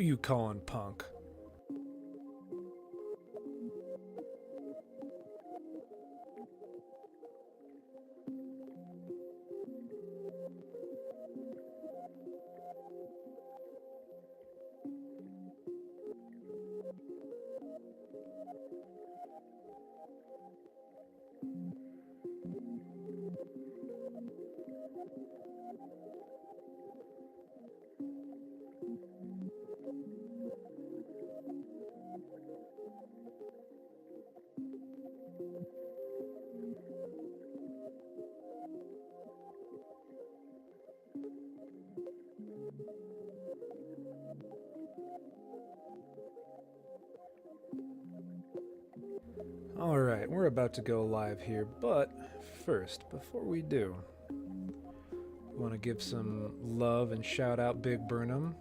you calling punk? Alright, we're about to go live here, but first, before we do, we want to give some love and shout out Big Burnham.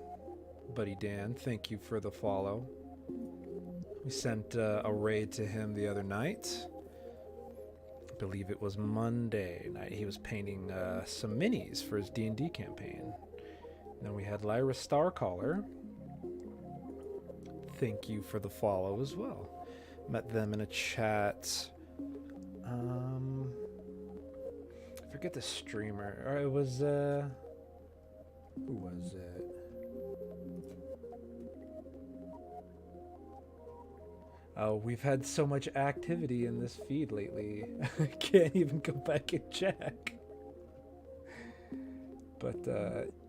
Buddy Dan, thank you for the follow. We sent a raid to him the other night. I believe it was Monday night. He was painting some minis for his D&D campaign. And then we had Lyra Starcaller. Thank you for the follow as well. Met them in a chat. I forget the streamer. Or it was who was it? Oh, we've had so much activity in this feed lately. I can't even go back and check. But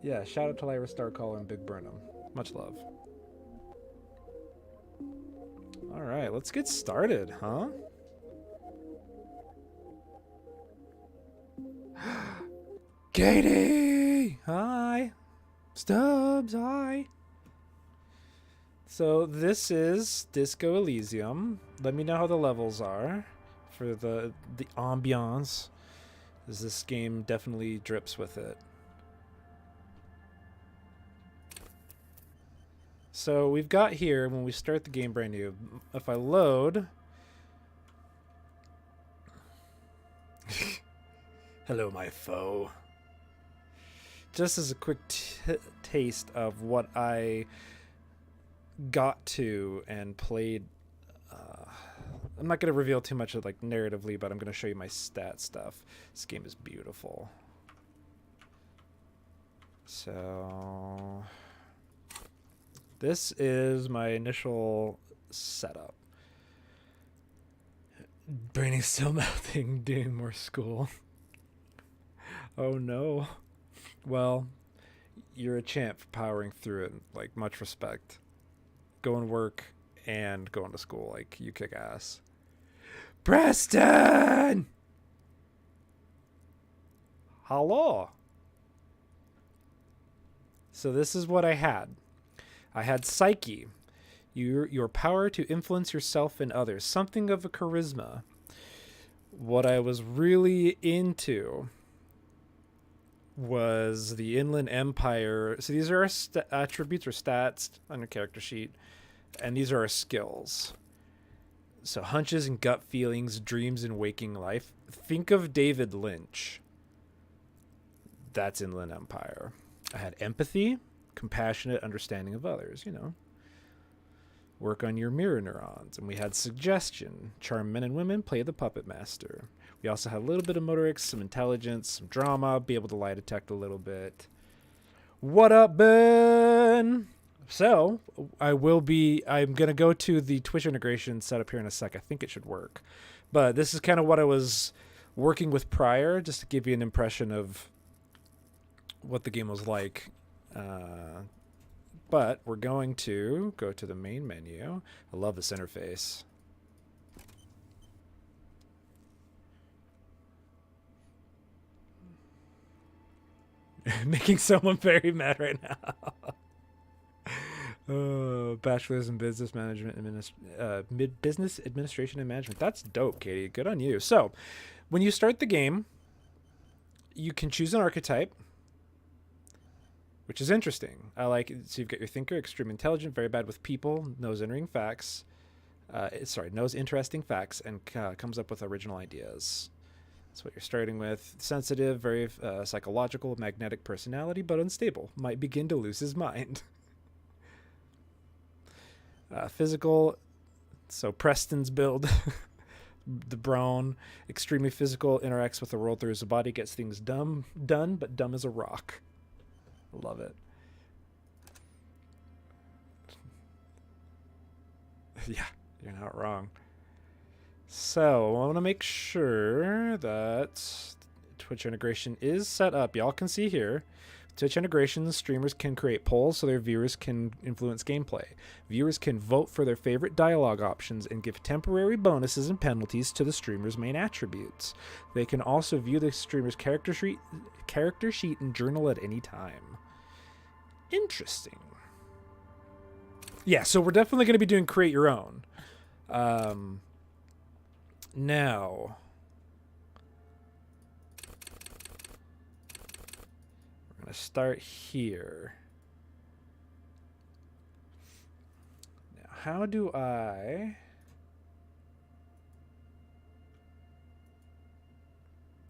yeah, shout out to Lyra Starcaller and Big Burnham. Much love. All right, let's get started, huh? Katie! Hi! Stubbs, hi! So this is Disco Elysium. Let me know how the levels are for the ambiance, as this game definitely drips with it. So we've got here, when we start the game brand new, if I load... Hello, my foe. Just as a quick taste of what I got to and played. I'm not going to reveal too much of like narratively, but I'm going to show you my stat stuff. This game is beautiful. So... this is my initial setup. Brain is still melting, doing more school. Oh no. Well, you're a champ for powering through it. Like, much respect. Going to work and going to school. Like, you kick ass. Preston! Hello. So this is what I had. I had Psyche, your power to influence yourself and others, something of a charisma. What I was really into was the Inland Empire. So these are our attributes or stats on your character sheet, and these are our skills. So hunches and gut feelings, dreams and waking life. Think of David Lynch. That's Inland Empire. I had empathy, compassionate understanding of others, you know. Work on your mirror neurons. And we had suggestion, charm men and women, play the puppet master. We also had a little bit of motorics, some intelligence, some drama, be able to lie detect a little bit. What up, Ben? So I'm going to go to the Twitch integration setup here in a sec. I think it should work. But this is kind of what I was working with prior, just to give you an impression of what the game was like. But we're going to go to the main menu. I love this interface. Making someone very mad right now. Oh, bachelor's in business management, business administration and management. That's dope, Katie. Good on you. So, when you start the game, you can choose an archetype, which is interesting. I like it. So you've got your thinker, extreme intelligent, very bad with people, knows knows interesting facts, and comes up with original ideas. That's what you're starting with. Sensitive, very psychological, magnetic personality, but unstable. Might begin to lose his mind. Physical. So Preston's build, the Brown, extremely physical, interacts with the world through his body, gets things done, but dumb as a rock. Love it. Yeah, you're not wrong. So I want to make sure that Twitch integration is set up. Y'all can see here. Twitch integration, streamers can create polls so their viewers can influence gameplay. Viewers can vote for their favorite dialogue options and give temporary bonuses and penalties to the streamer's main attributes. They can also view the streamer's character sheet and journal at any time. Interesting. Yeah, so we're definitely going to be doing create your own. Now, we're going to start here. Now, how do I...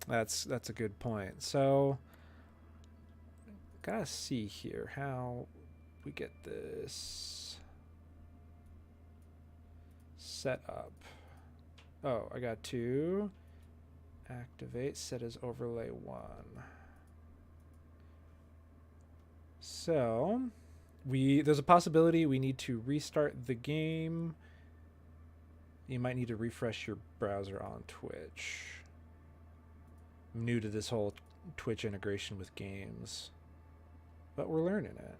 That's a good point. So, gotta see here how we get this set up. Oh, I got to activate set as overlay 1. So there's a possibility we need to restart the game. You might need to refresh your browser on Twitch. I'm new to this whole Twitch integration with games, but we're learning it.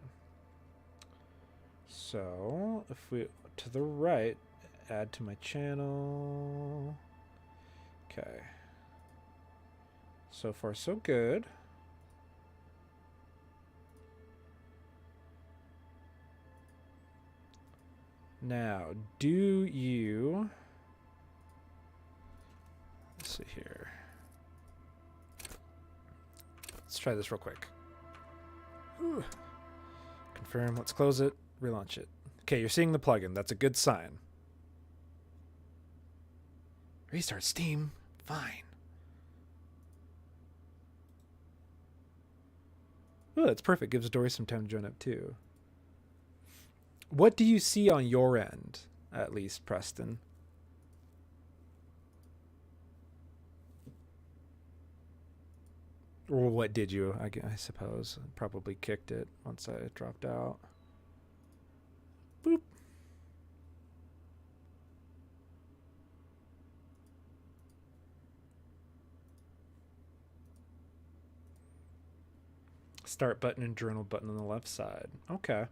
So if we to the right, add to my channel. Okay. So far, so good. Now, do you... Let's see here. Let's try this real quick. Ooh. Confirm. Let's close it. Relaunch it. Okay, you're seeing the plugin. That's a good sign. Restart Steam. Fine. Oh, that's perfect. Gives Dory some time to join up too. What do you see on your end, at least, Preston? Or what did you? I suppose. Probably kicked it once I dropped out. Boop. Start button and journal button on the left side. Okay.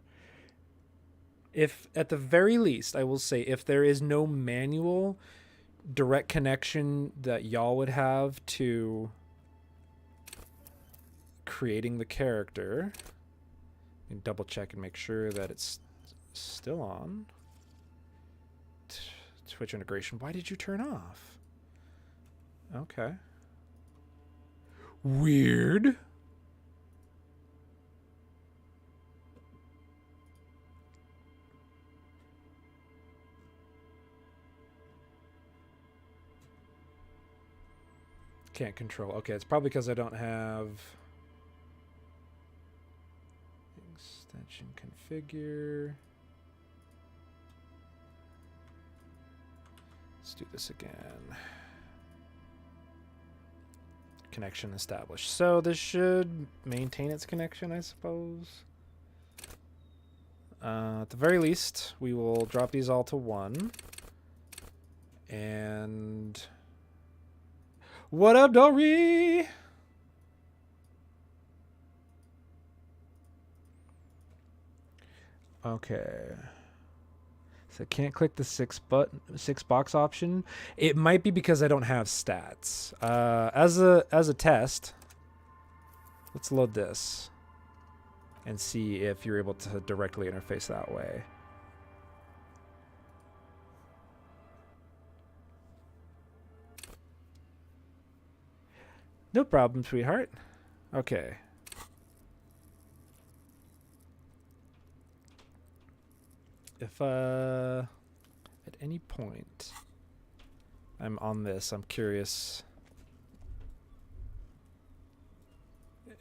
If, at the very least, I will say, if there is no manual direct connection that y'all would have to creating the character, and double check and make sure that it's still on. Twitch integration. Why did you turn off? Okay. Weird. Can't control. Okay, it's probably because I don't have extension configure. Let's do this again. Connection established. So this should maintain its connection, I suppose. At the very least, we will drop these all to 1. And... What up, Dory? Okay. So I can't click the 6 box option. It might be because I don't have stats. As a test, let's load this and see if you're able to directly interface that way. No problem, sweetheart. Okay. If at any point I'm on this, I'm curious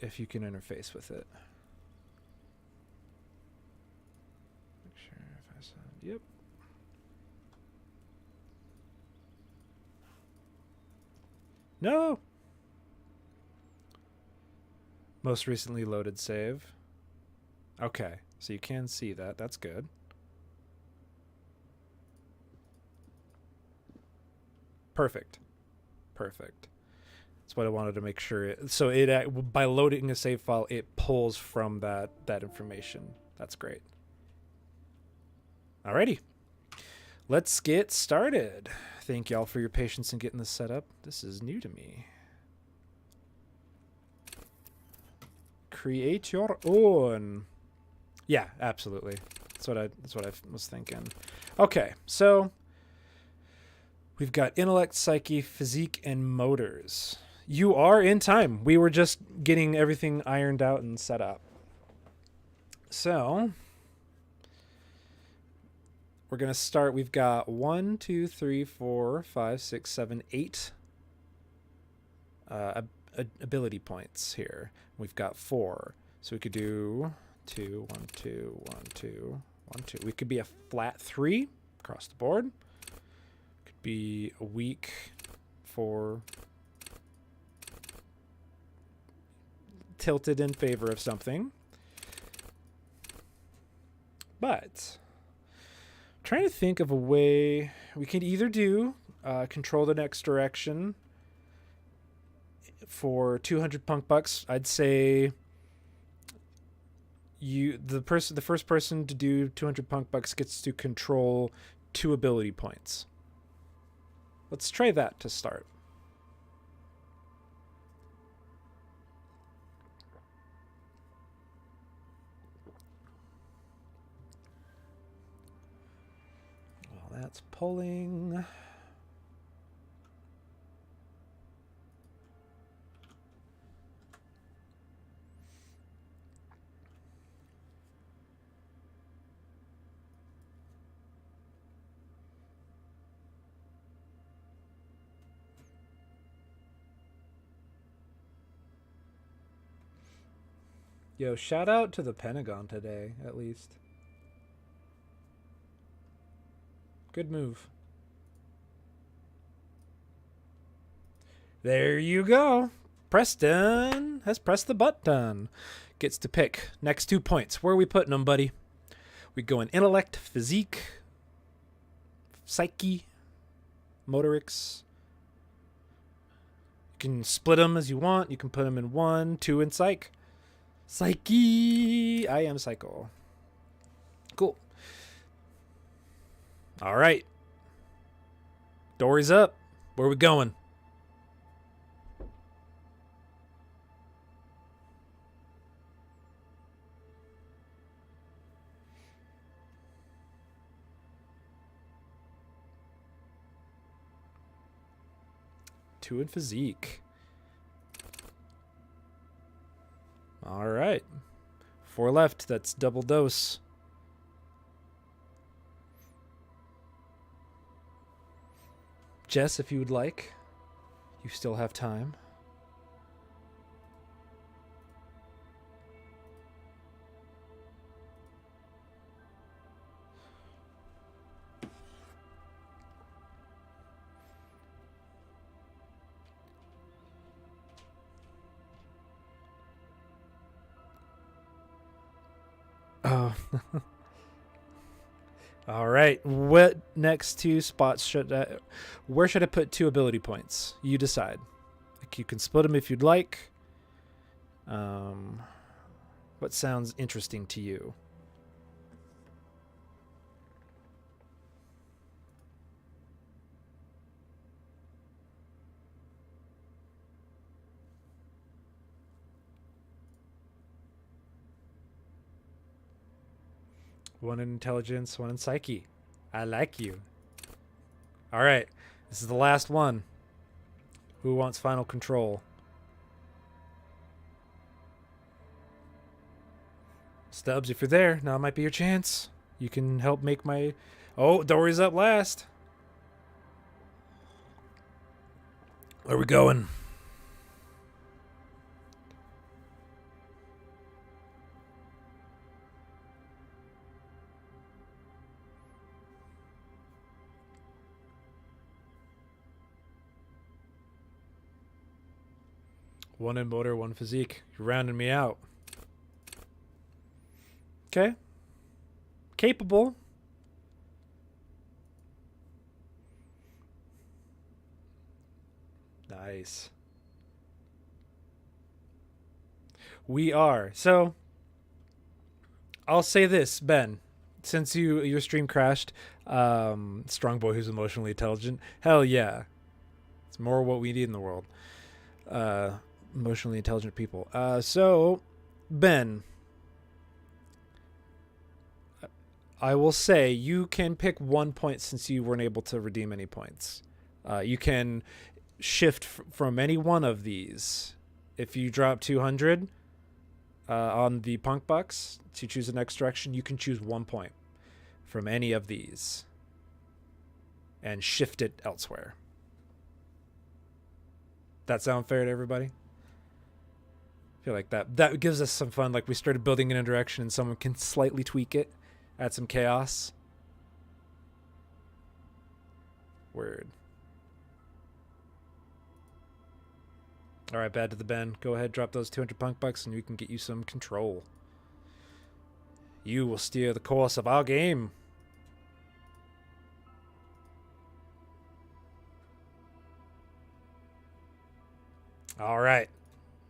if you can interface with it. Make sure if I said, yep, No. Most recently loaded save. Okay, so you can see that. That's good. Perfect. Perfect. That's what I wanted to make sure. So it by loading a save file, it pulls from that information. That's great. Alrighty, let's get started. Thank y'all for your patience in getting this set up. This is new to me. Create your own. Yeah, absolutely. That's what I was thinking. Okay, so we've got intellect, psyche, physique, and motors. You are in time. We were just getting everything ironed out and set up. So we're going to start. We've got 1, 2, 3, 4, 5, 6, 7, 8 ability points here. We've got 4. So we could do 2, 1, 2, 1, 2, 1, 2. We could be a flat 3 across the board. Could be a weak 4 tilted in favor of something. But I'm trying to think of a way we could either do control the next direction for 200 punk bucks. I'd say the first person to do 200 punk bucks gets to control 2 ability points. Let's try that to start. Well, that's pulling. Yo, shout out to the Pentagon today, at least. Good move. There you go. Preston has pressed the button. Gets to pick. Next 2 points. Where are we putting them, buddy? We go in intellect, physique, psyche, motorics. You can split them as you want. You can put them in 1, 2 in psych. Psyche. I am psycho. Cool. All right. Dory's up. Where are we going? Two in physique. All right. 4 left. That's double dose. Jess, if you would like, you still have time. Oh. All right. What next 2 spots should I... Where should I put 2 ability points? You decide. Like, you can split them if you'd like. What sounds interesting to you? One in intelligence, 1 in psyche. I like you. All right. This is the last one. Who wants final control? Stubbs, if you're there, now might be your chance. You can help make my... Oh, Dory's up last. Where are we going? One in motor, one physique. You're rounding me out. Okay. Capable. Nice. We are. So, I'll say this, Ben. Since your stream crashed, strong boy who's emotionally intelligent. Hell yeah. It's more what we need in the world. Emotionally intelligent people. So, Ben, I will say you can pick 1 point since you weren't able to redeem any points. You can shift from any one of these. If you drop 200 on the punk bucks to choose the next direction, you can choose 1 point from any of these and shift it elsewhere. That sound fair to everybody? I feel like that gives us some fun. Like we started building in a direction and someone can slightly tweak it, add some chaos. Word. All right, bad to the Ben. Go ahead, drop those 200 punk bucks, and we can get you some control. You will steer the course of our game. All right.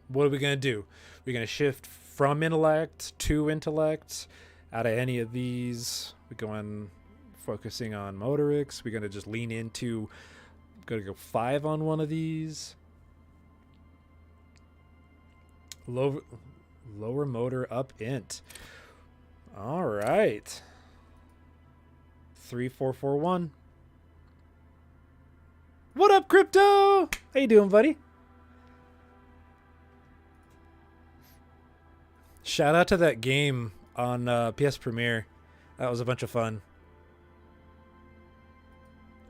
What are we going to do? We're going to shift from intellect to intellect. Out of any of these, we're going focusing on motorics. We're going to just lean into, going to go 5 on one of these. Lower motor, up int. All right. 3441. What up, Crypto? How you doing, buddy? Shout out to that game on PS Premiere. That was a bunch of fun.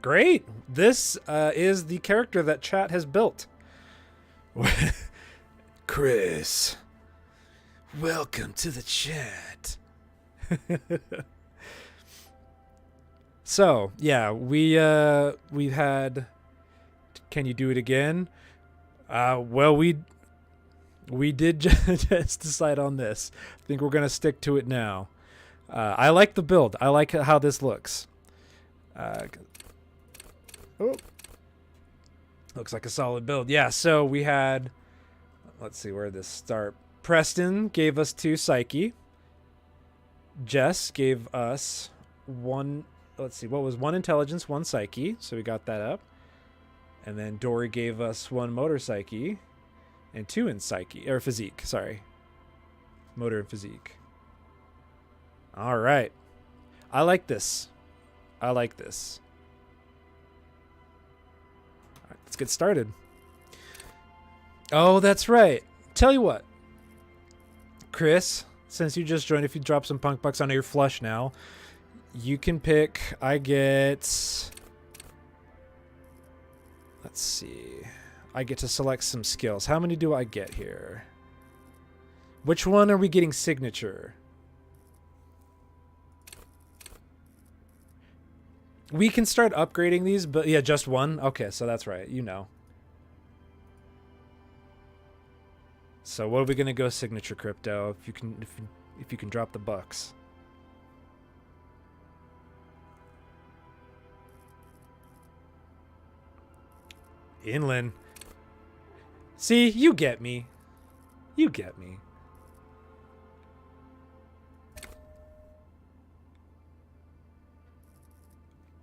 Great. This is the character that chat has built. Chris, welcome to the chat. So, yeah, we've had, can you do it again? Well, we did just decide on this. I think we're going to stick to it now. I like the build. I like how this looks. Looks like a solid build. Yeah, so we had, let's see where this start. Preston gave us 2 Psyche. Jess gave us 1, let's see, what was 1 Intelligence, 1 Psyche. So we got that up. And then Dory gave us 1 Motor Psyche and 2 in Psyche, or Physique, sorry. Motor and Physique. All right. I like this. I like this. All right, let's get started. Oh, that's right. Tell you what, Chris, since you just joined, if you drop some punk bucks, I know you're flush now. You can pick. I get. Let's see. I get to select some skills. How many do I get here? Which one are we getting signature? We can start upgrading these, but yeah, just 1. Okay, so that's right. You know. So what are we gonna go signature, Crypto? If you can drop the bucks. Inland. See, you get me. You get me.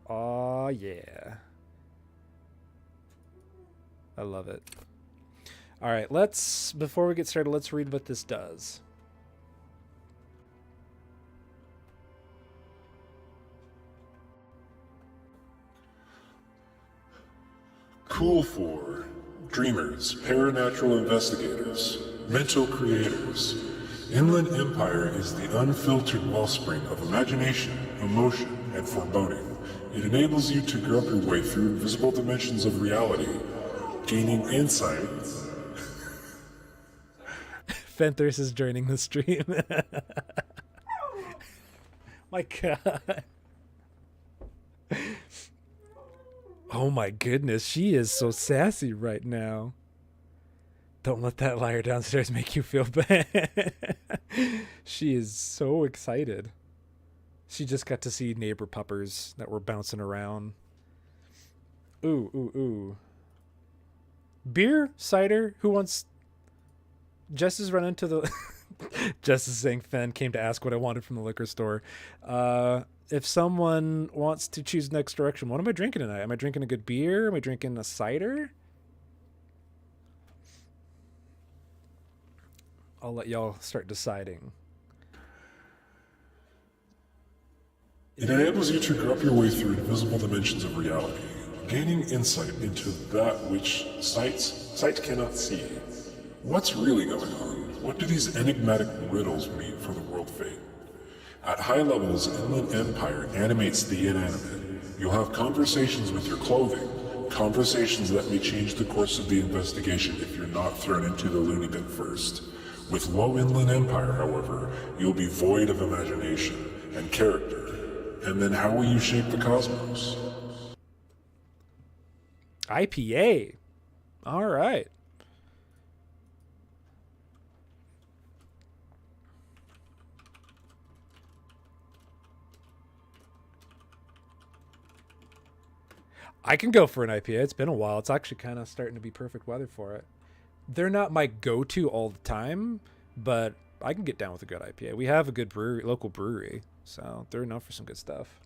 Oh yeah. I love it. All right, before we get started, let's read what this does. Cool for dreamers, paranatural investigators, mental creators. Inland Empire is the unfiltered wellspring of imagination, emotion, and foreboding. It enables you to grope your way through invisible dimensions of reality, gaining insight. Fenthers is joining the stream. My God. Oh my goodness, she is so sassy right now. Don't let that liar downstairs make you feel bad. She is so excited. She just got to see neighbor puppers that were bouncing around. Ooh, ooh, ooh. Beer? Cider? Who wants... Jess is running to the... Jess is saying Fen came to ask what I wanted from the liquor store. If someone wants to choose next direction, what am I drinking tonight? Am I drinking a good beer? Am I drinking a cider? I'll let y'all start deciding. It enables you to group your way through invisible dimensions of reality, gaining insight into that which sight cannot see. What's really going on? What do these enigmatic riddles mean for the world fate? At high levels, Inland Empire animates the inanimate. You'll have conversations with your clothing, conversations that may change the course of the investigation if you're not thrown into the loony bin first. With low Inland Empire, however, you'll be void of imagination and character. And then how will you shape the cosmos? IPA. All right. I can go for an IPA. It's been a while. It's actually kind of starting to be perfect weather for it. They're not my go-to all the time, but I can get down with a good IPA. We have a good brewery, local brewery, so they're known for some good stuff.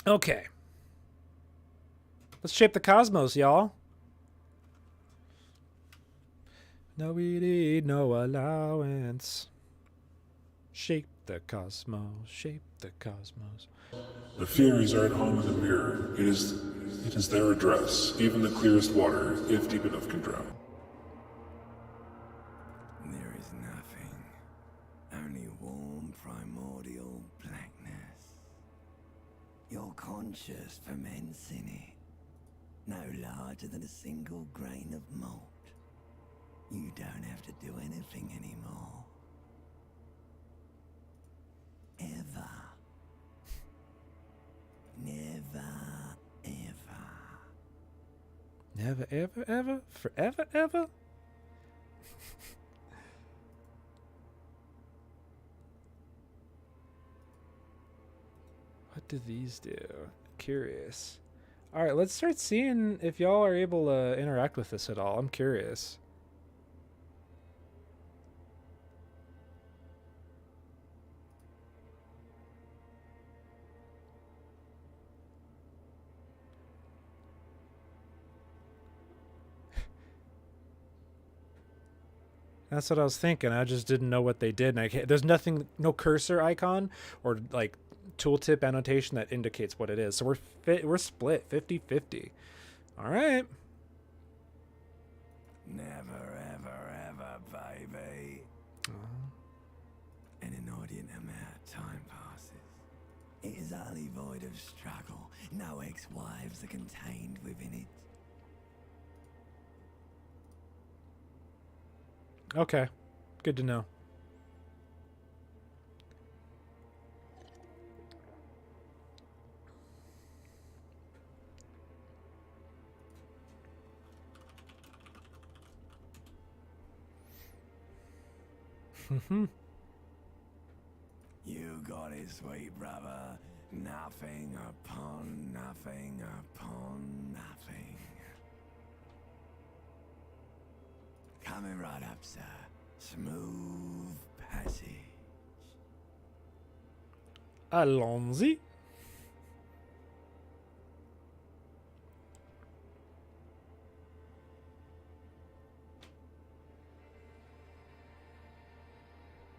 Okay. Let's shape the cosmos, y'all. No, we need no allowance. Shape the cosmos, shape the cosmos. The Furies are at home in the mirror. It is their address. Even the clearest water, if deep enough, can drown. There is nothing. Only warm primordial blackness. Your conscious ferments in it. No larger than a single grain of malt. You don't have to do anything anymore. Ever. Never, ever. Never, ever, ever? Forever, ever? What do these do? Curious. All right, let's start seeing if y'all are able to interact with this at all. I'm curious. That's what I was thinking. I just didn't know what they did. And there's nothing, no cursor icon or like tooltip annotation that indicates what it is. So we're split 50-50. All right. Never, ever, ever, baby. An inordinate amount of time passes. It is utterly void of struggle. No ex-wives are contained within it. Okay. Good to know. You got it, sweet brother. Nothing upon nothing upon nothing. Coming right up, sir. Smooth passage. Allons-y.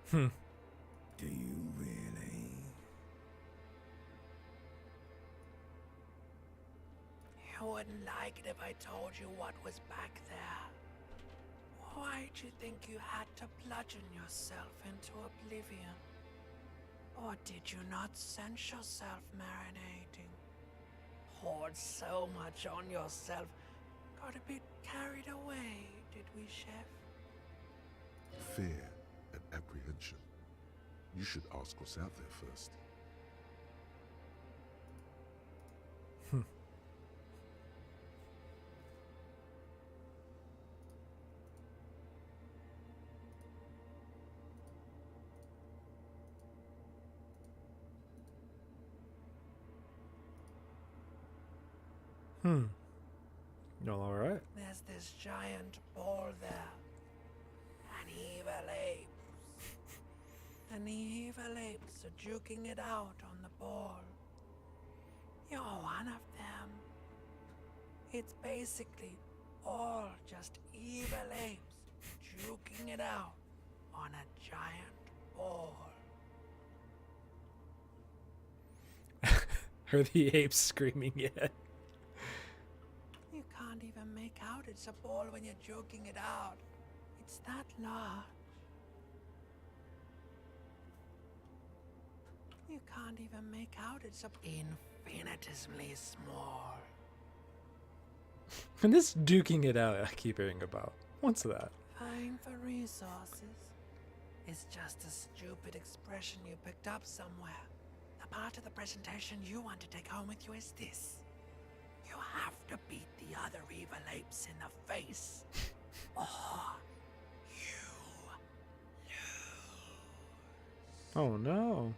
Do you really? You wouldn't like it if I told you what was back there. Why made you think you had to bludgeon yourself into oblivion? Or did you not sense yourself marinating? Poured so much on yourself, got a bit carried away, did we, Chef? Fear and apprehension. You should ask what's out there first. No, all right. There's this giant ball there. An evil apes. And the evil apes are juking it out on the ball. You're one of them. It's basically all just evil apes juking it out on a giant ball. Are the apes screaming yet? You can't even make out it's a ball when you're joking it out. It's that large. You can't even make out it's infinitesimally small. And this duking it out I keep hearing about. What's that? Vying for resources. It's just a stupid expression you picked up somewhere. The part of the presentation you want to take home with you is this. You have to beat the other evil apes in the face. Or you lose. Oh no.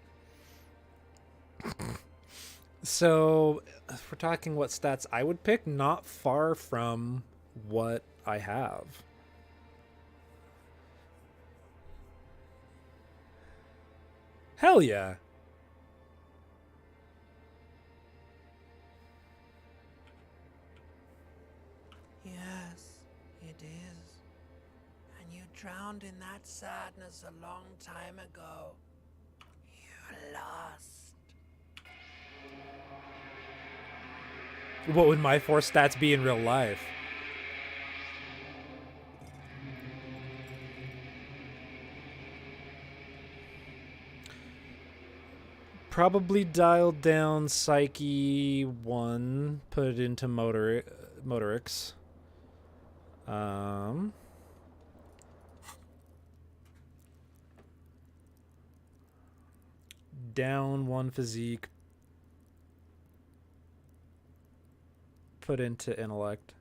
So, if we're talking what stats I would pick, not far from what I have. Hell yeah. Yes, it is. And you drowned in that sadness a long time ago. You lost. What would my 4 stats be in real life? Probably dialed down Psyche 1, put it into Motorics. Down 1 Physique, put into Intellect.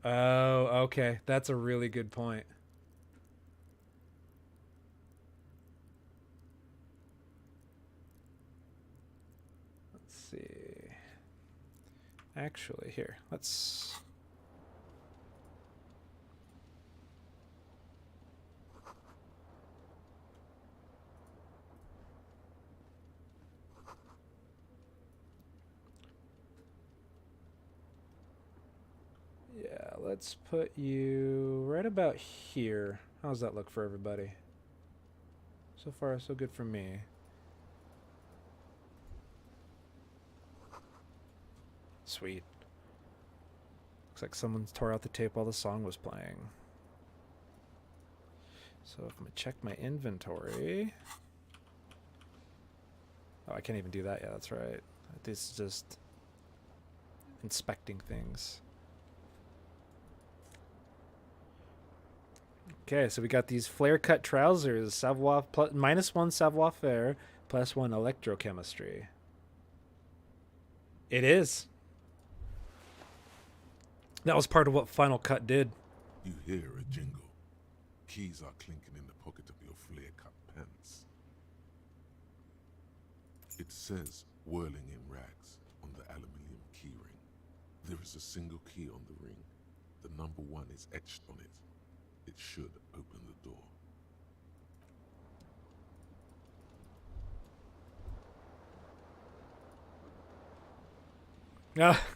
Oh, okay. That's a really good point. Let's see. Actually, here. Let's... Yeah, let's put you right about here. How's that look for everybody? So far, so good for me. Sweet. Looks like someone tore out the tape while the song was playing. So if I'm gonna check my inventory... Oh, I can't even do that yet, that's right. This is just inspecting things. Okay, so we got these flare-cut trousers, savoir -1 savoir-faire, +1 electrochemistry. It is. That was part of what Final Cut did. You hear a jingle. Keys are clinking in the pocket of your flare-cut pants. It says, whirling in rags, on the aluminium keyring. There is a single key on the ring. The number 1 is etched on it. It should open the door. Ah,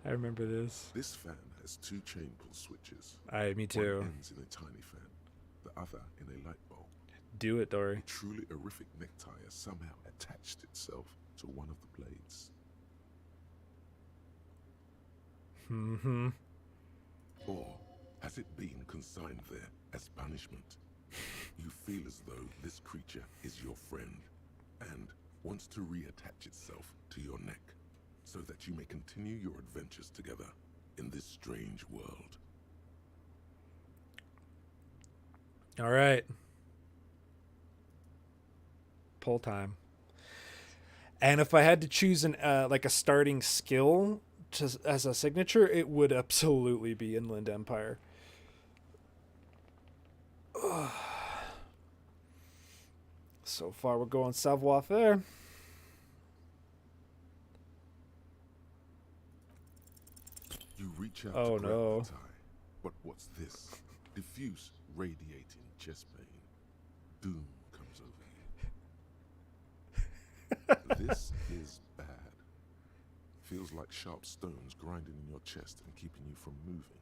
I remember this. This fan has 2 chain pull switches. Me too. One ends in a tiny fan, the other in a light bulb. Do it, Dory. A truly horrific necktie has somehow attached itself to one of the blades. Mm-hmm. Or has it been consigned there as punishment? You feel as though this creature is your friend and wants to reattach itself to your neck so that you may continue your adventures together in this strange world. All right. Pull time. And if I had to choose an like a starting skill as a signature, it would absolutely be Inland Empire. So far, we're going savoir faire. You reach out Oh, to grab no. the tie, but what's this? Diffuse, radiating chest pain. Doom comes over you. This is bad. Feels like sharp stones grinding in your chest and keeping you from moving.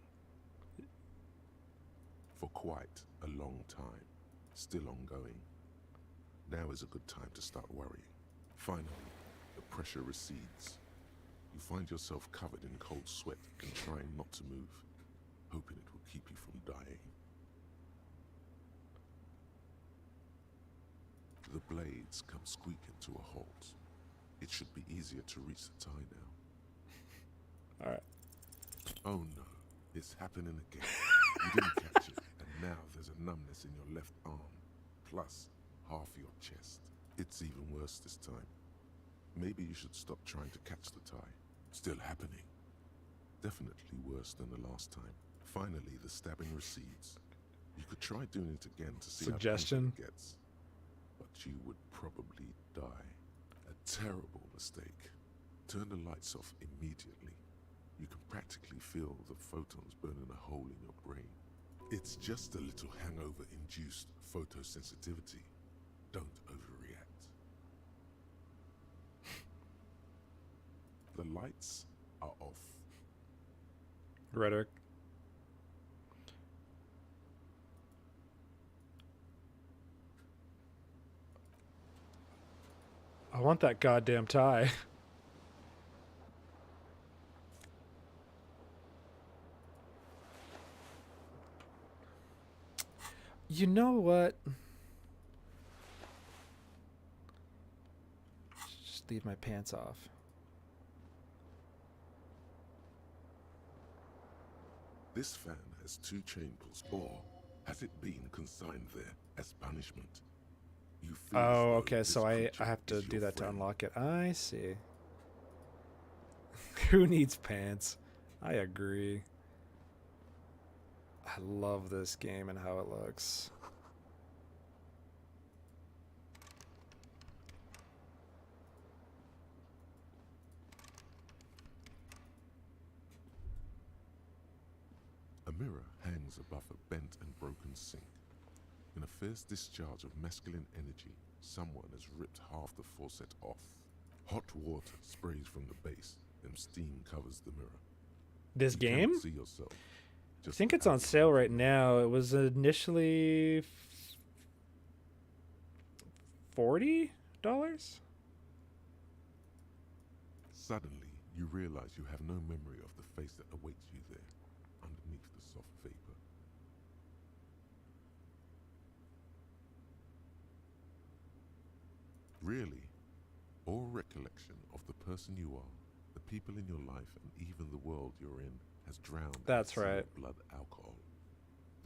For quite a long time. Still ongoing. Now is a good time to start worrying. Finally, the pressure recedes. You find yourself covered in cold sweat and trying not to move, hoping it will keep you from dying. The blades come squeaking to a halt. It should be easier to reach the tie now. All right. Oh no, it's happening again. You didn't catch it, and now there's a numbness in your left arm, plus half your chest. It's even worse this time. Maybe you should stop trying to catch the tie. Still happening. Definitely worse than the last time. Finally, the stabbing recedes. You could try doing it again to see Suggestion? how painful it gets, but you would probably die. A terrible mistake. Turn the lights off immediately. You can practically feel the photons burning a hole in your brain. It's just a little hangover-induced photosensitivity. Don't overreact. The lights are off. Rhetoric. I want that goddamn tie. You know what? Just leave my pants off. This fan has 2 chain pulls, or has it been consigned there as punishment? You feel as Oh, though okay, this so I creature have to is do your that to friend. unlock it. I see. Who needs pants? I agree. I love this game and how it looks. A mirror hangs above a bent and broken sink. In a fierce discharge of masculine energy, someone has ripped half the faucet off. Hot water sprays from the base, and steam covers the mirror. This You game? cannot see yourself. I Just think it's on outline sale of right the now. It was initially $40? Suddenly, you realize you have no memory of the face that awaits you there, underneath the soft vapor. Really, all recollection of the person you are, the people in your life, and even the world you're in has drowned in That's a sea of right. blood alcohol.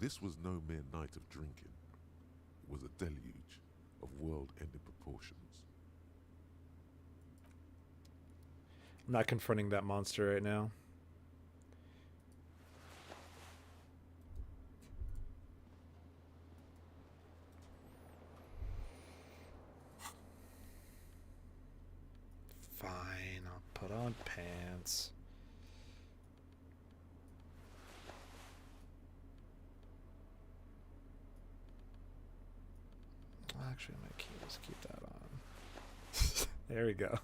This was no mere night of drinking. It was a deluge of world-ending proportions. I'm not confronting that monster right now. Fine, I'll put on pants. Actually, my key. Let's keep that on. There we go.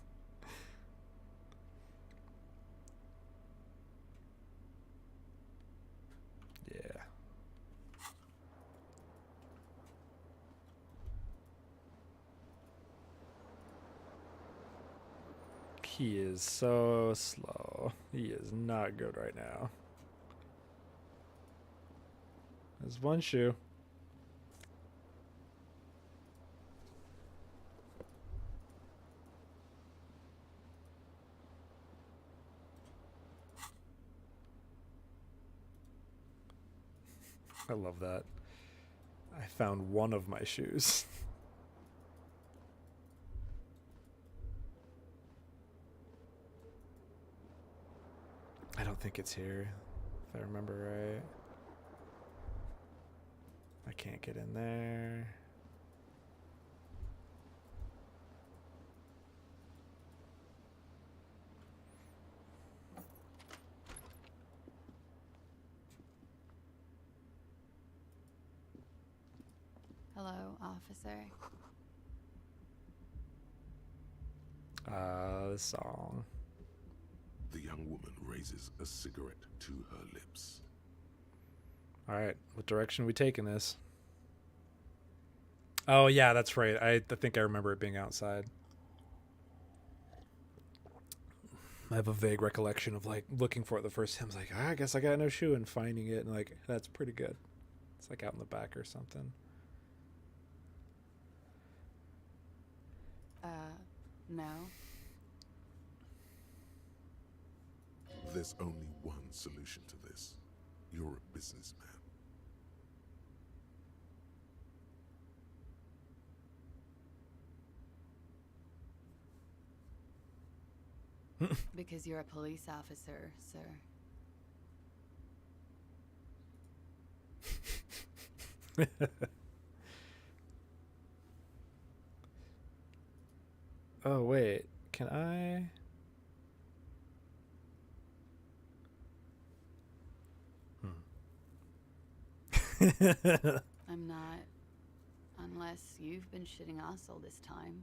Yeah. He is so slow. Oh, he is not good right now. There's one shoe. I love that. I found one of my shoes. I don't think it's here, if I remember right. I can't get in there. Hello, officer. This song. The young woman raises a cigarette to her lips. All right, what direction are we taking this? Oh yeah, that's right. I think I remember it being outside. I have a vague recollection of like looking for it the first time. I was like, I guess I got no shoe, and finding it, and like that's pretty good. It's like out in the back or something. No. There's only one solution to this. You're a businessman. Because you're a police officer, sir. Oh wait, can I? I'm not. Unless you've been shitting us all this time.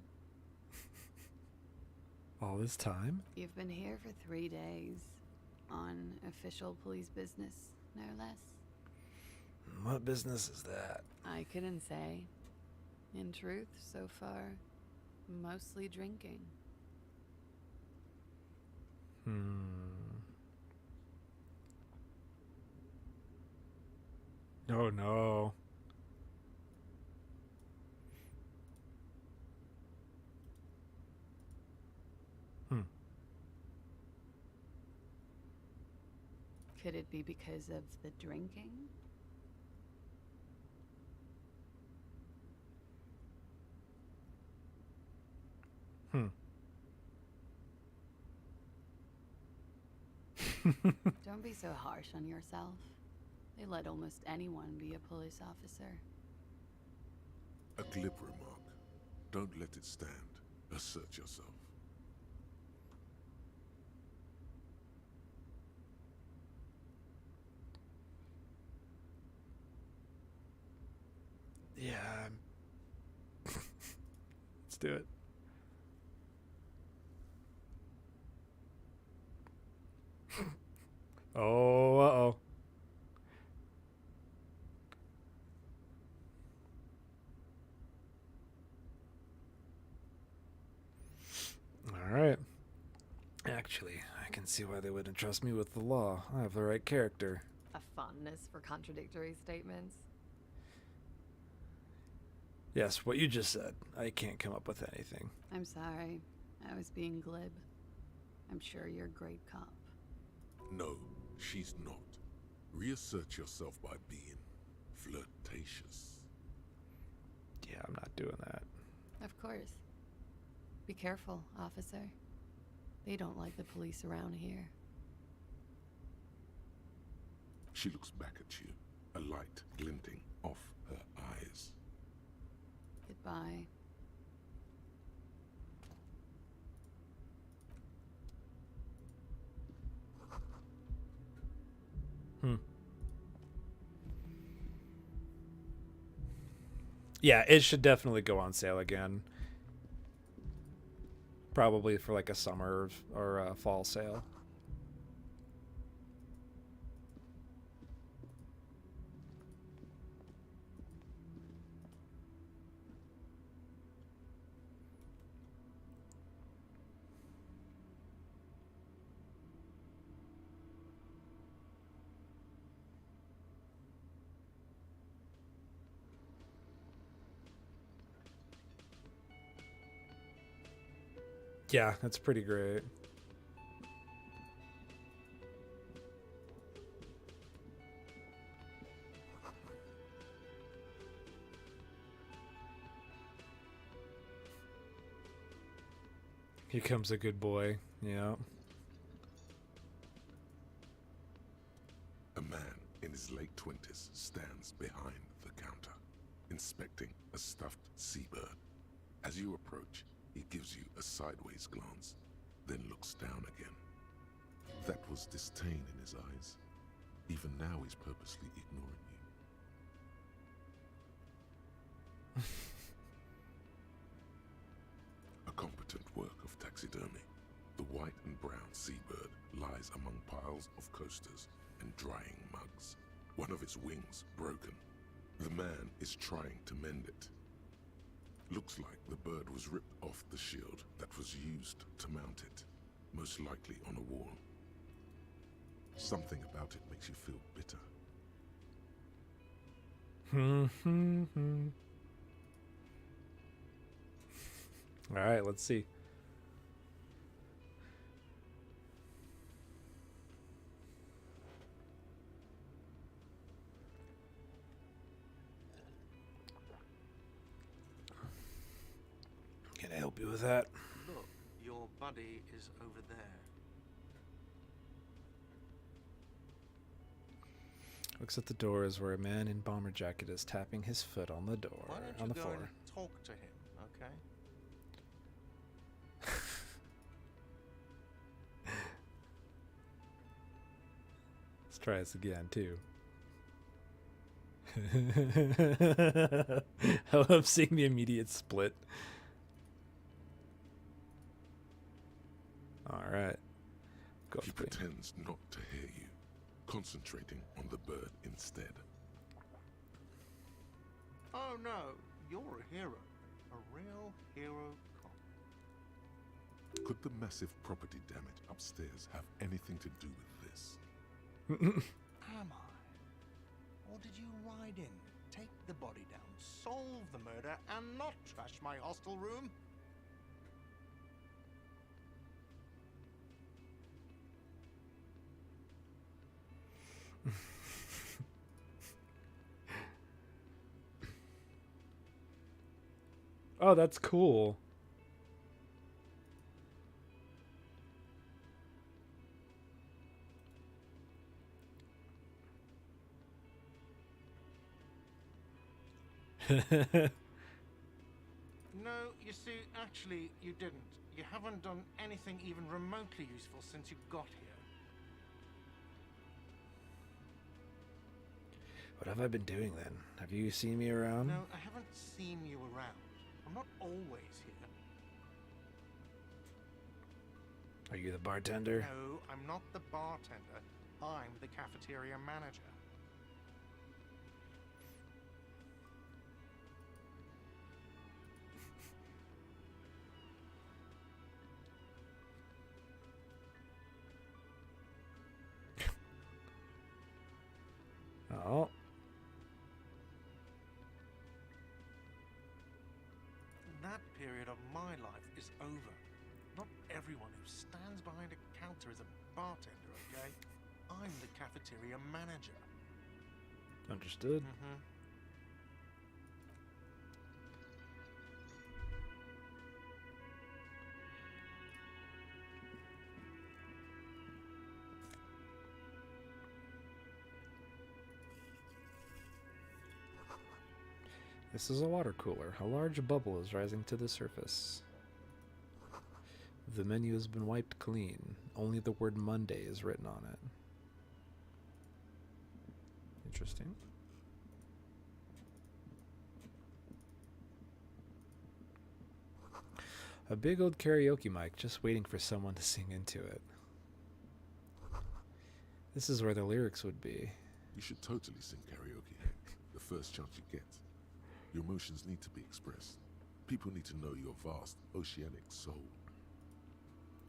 All this time? You've been here for 3 days. On official police business, no less. What business is that? I couldn't say. In truth, so far, mostly drinking. Oh no. Could it be because of the drinking? Don't be so harsh on yourself. They let almost anyone be a police officer. A glib remark. Don't let it stand. Assert yourself. Yeah. Let's do it. Oh, uh-oh. All right. Actually, I can see why they wouldn't trust me with the law. I have the right character. A fondness for contradictory statements. Yes, what you just said. I can't come up with anything. I'm sorry. I was being glib. I'm sure you're a great cop. No, she's not. Reassert yourself by being flirtatious. Yeah, I'm not doing that. Of course. Be careful, officer. They don't like the police around here. She looks back at you, a light glinting off her eyes. Goodbye. Yeah, it should definitely go on sale again. Probably for like a summer or a fall sale. Yeah, that's pretty great. Here comes a good boy. Yeah. A man in his late 20s stands behind the counter, inspecting a stuffed seabird. As you approach, he gives you a sideways glance, then looks down again. That was disdain in his eyes. Even now, he's purposely ignoring you. A competent work of taxidermy. The white and brown seabird lies among piles of coasters and drying mugs. One of its wings broken. The man is trying to mend it. Looks like the bird was ripped off the shield that was used to mount it, most likely on a wall. Something about it makes you feel bitter. All right, let's see. Can I help you with that? Look, your buddy is over there. Looks at the doors where a man in bomber jacket is tapping his foot on the door, Why don't on you the go floor. and talk to him, okay? Let's try this again, too. I love seeing the immediate split. Alright. He pretends not to hear you, concentrating on the bird instead. Oh no, you're a hero. A real hero cop. Could the massive property damage upstairs have anything to do with this? Am I? Or did you ride in, take the body down, solve the murder, and not trash my hostel room? Oh, that's cool. No, you see, actually, you didn't. You haven't done anything even remotely useful since you got here. What have I been doing then? Have you seen me around? No, I haven't seen you around. I'm not always here. Are you the bartender? No, I'm not the bartender. I'm the cafeteria manager. Oh. That period of my life is over. Not everyone who stands behind a counter is a bartender, okay? I'm the cafeteria manager. Understood. This is a water cooler. A large bubble is rising to the surface. The menu has been wiped clean. Only the word Monday is written on it. Interesting. A big old karaoke mic just waiting for someone to sing into it. This is where the lyrics would be. You should totally sing karaoke here, the first chance you get. Your emotions need to be expressed. People need to know your vast, oceanic soul.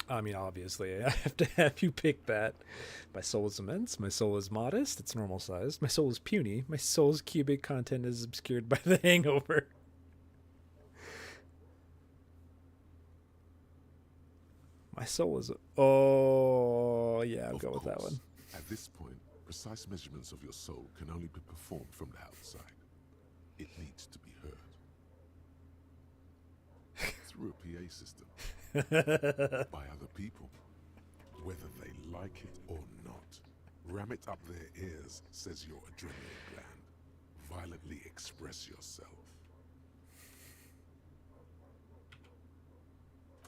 I mean, obviously, I have to have you pick that. My soul is immense. My soul is modest. It's normal sized. My soul is puny. My soul's cubic content is obscured by the hangover. My soul is. Oh, yeah, I'll Of go with that course, one. at this point, precise measurements of your soul can only be performed from the outside. It needs to be heard through a PA system by other people, whether they like it or not. Ram it up their ears, says your adrenaline gland. Violently express yourself.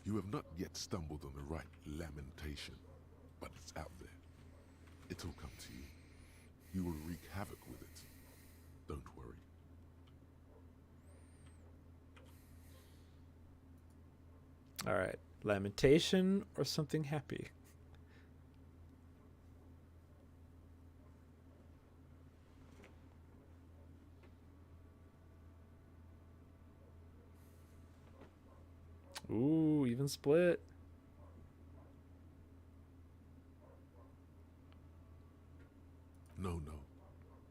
You have not yet stumbled on the right lamentation, but it's out there. It'll come to you. You will wreak havoc with it. Don't worry. All right. Lamentation or something happy? Ooh, even split. No, no.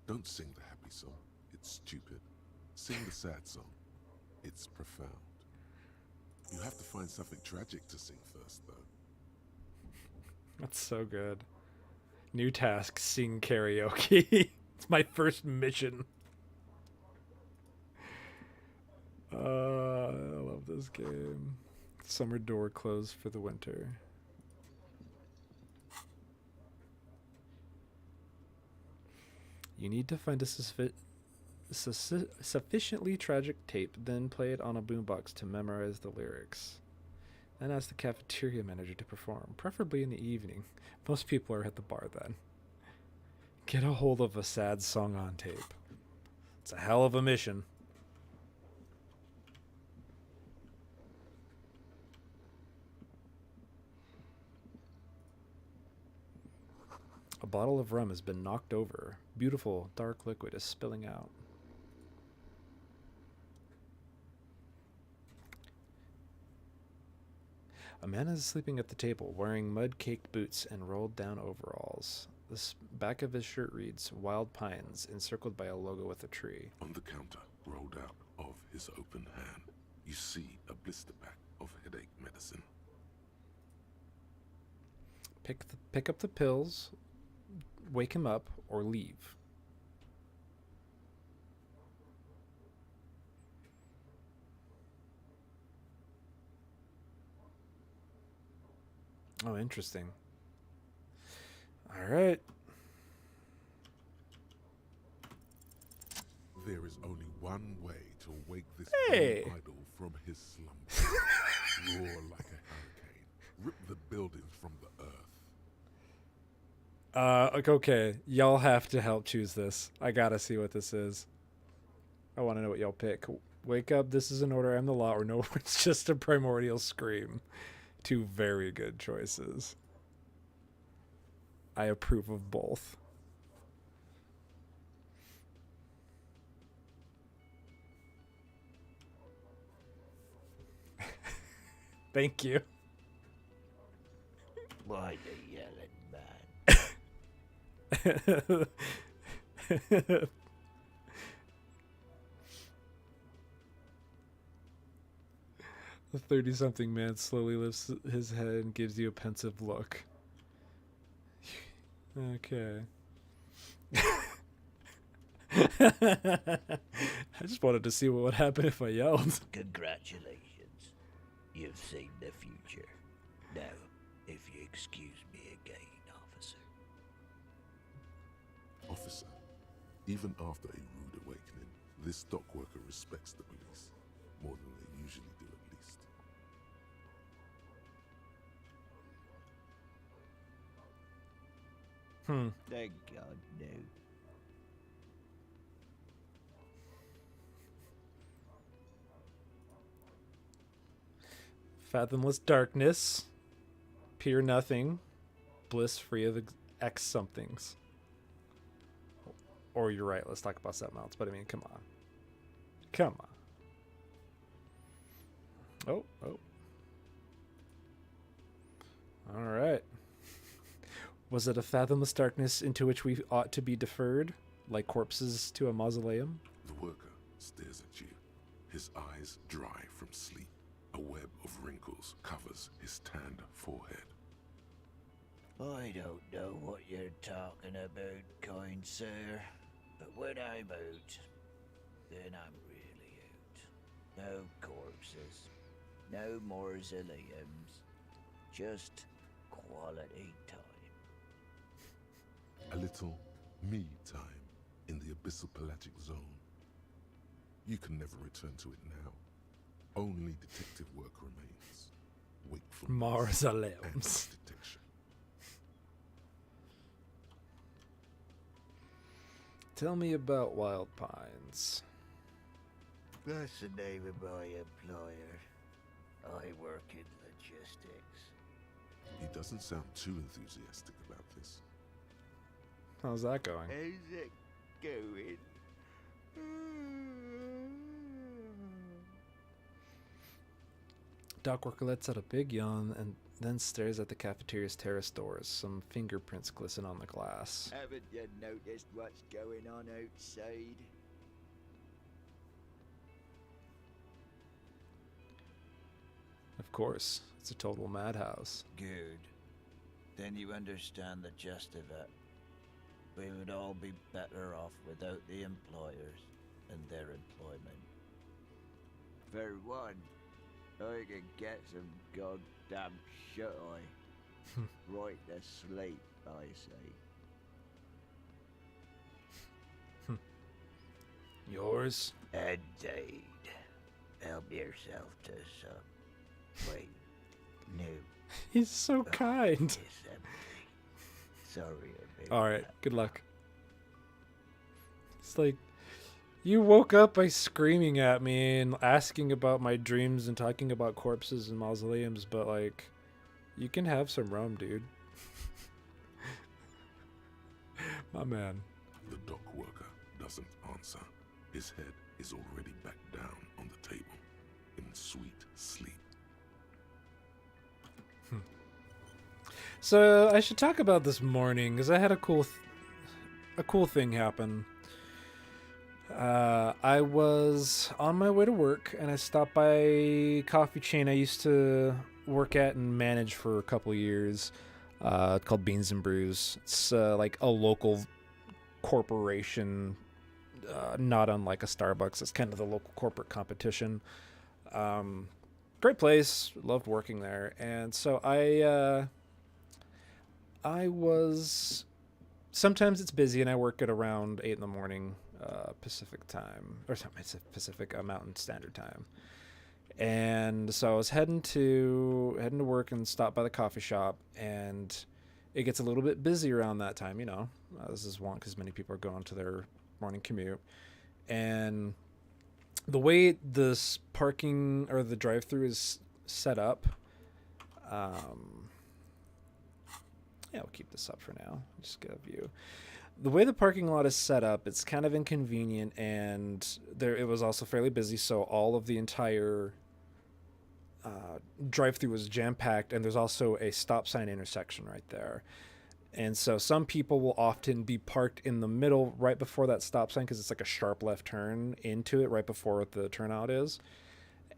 Don't sing the happy song. It's stupid. Sing the sad song. It's profound. You have to find something tragic to sing first, though. That's so good. New task, sing karaoke. It's my first mission. I love this game. Summer door closed for the winter. You need to find a sufficiently tragic tape, then play it on a boombox to memorize the lyrics. Then ask the cafeteria manager to perform, preferably in the evening. Most people are at the bar then. Get a hold of a sad song on tape. It's a hell of a mission. A bottle of rum has been knocked over. Beautiful, dark liquid is spilling out. A man is sleeping at the table, wearing mud-caked boots and rolled-down overalls. The back of his shirt reads, Wild Pines, encircled by a logo with a tree. On the counter, rolled out of his open hand, you see a blister pack of headache medicine. Pick up the pills, wake him up, or leave. Oh, interesting. All right. There is only one way to wake this Hey! young idol from his slumber. Roar like a hurricane. Rip the buildings from the earth. Okay. Y'all have to help choose this. I gotta see what this is. I want to know what y'all pick. Wake up, this is an order, I'm the law, or no, it's just a primordial scream. Two very good choices. I approve of both. Thank you. Why the yelling, man? The 30-something man slowly lifts his head and gives you a pensive look. Okay. I just wanted to see what would happen if I yelled. Congratulations. You've seen the future. Now, if you excuse me again, officer. Officer, even after a rude awakening, this dock worker respects the police more than they usually do, at least. Thank God, no. Fathomless darkness. Pure nothing. Bliss free of X somethings. Or you're right, let's talk about something else. But I mean, come on. Come on. Oh. All right. Was it a fathomless darkness into which we ought to be deferred, like corpses to a mausoleum? The worker stares at you, his eyes dry from sleep. A web of wrinkles covers his tanned forehead. I don't know what you're talking about, kind sir, but when I'm out, then I'm really out. No corpses, no mausoleums, just quality time. A little me time in the abyssal pelagic zone. You can never return to it now. Only detective work remains. Wakefulness and Mausoleums. detection. Tell me about Wild Pines. That's the name of my employer. I work in logistics. He doesn't sound too enthusiastic about this. How's that going? How's it going? Doc Worker lets out a big yawn and then stares at the cafeteria's terrace doors. Some fingerprints glisten on the glass. Haven't you noticed what's going on outside? Of course, it's a total madhouse. Good. Then you understand the gist of it. We would all be better off without the employers and their employment. For one, I can get some goddamn shut-eye. Right to sleep, I say. Yours? Indeed. Help yourself to some. Wait. No. He's so kind. It's empty. Sorry about Alright, that. good luck. It's like, you woke up by screaming at me and asking about my dreams and talking about corpses and mausoleums, but like, you can have some rum, dude. My man. The dock worker doesn't answer. His head is already back down on the table, in sweet sleep. So I should talk about this morning because I had a cool thing happen. I was on my way to work and I stopped by a coffee chain I used to work at and manage for a couple years, called Beans and Brews. It's like a local corporation, not unlike a Starbucks. It's kind of the local corporate competition. Great place, loved working there, and so I was, sometimes it's busy and I work at around 8 in the morning, Pacific time, or something, it's Pacific, Mountain Standard Time. And so I was heading to work and stopped by the coffee shop, and it gets a little bit busy around that time, you know. This is one because many people are going to their morning commute. And the way this parking or the drive-through is set up, yeah, we'll keep this up for now. Just get a view. The way the parking lot is set up, it's kind of inconvenient, and it was also fairly busy, so all of the entire drive-through was jam-packed, and there's also a stop sign intersection right there. And so some people will often be parked in the middle right before that stop sign because it's like a sharp left turn into it right before the turnout is.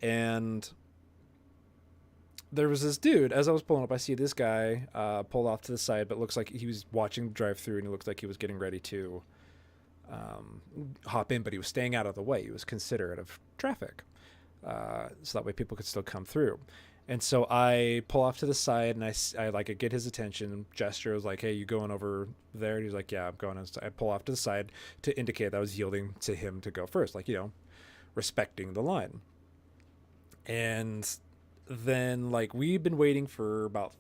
And there was this dude, as I was pulling up, I see this guy pulled off to the side, but looks like he was watching the drive-through, and he looked like he was getting ready to hop in, but he was staying out of the way. He was considerate of traffic, so that way people could still come through. And so I pull off to the side, and I like get his attention, gesture, was like, hey, you going over there? And he's like, yeah, I'm going. I pull off to the side to indicate that I was yielding to him to go first, like, you know, respecting the line. And then, like, we've been waiting for about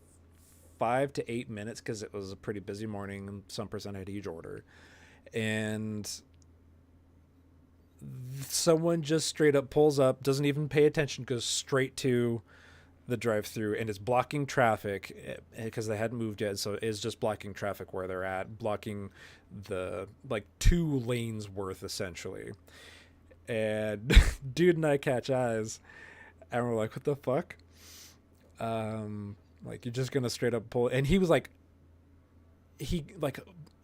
5 to 8 minutes because it was a pretty busy morning and some person had a huge order. And someone just straight up pulls up, doesn't even pay attention, goes straight to the drive-through and is blocking traffic because they hadn't moved yet. So it is just blocking traffic where they're at, blocking the like 2 lanes worth essentially. And dude and I catch eyes. And we're like, what the fuck? Like, you're just gonna straight up pull. And he was like, he like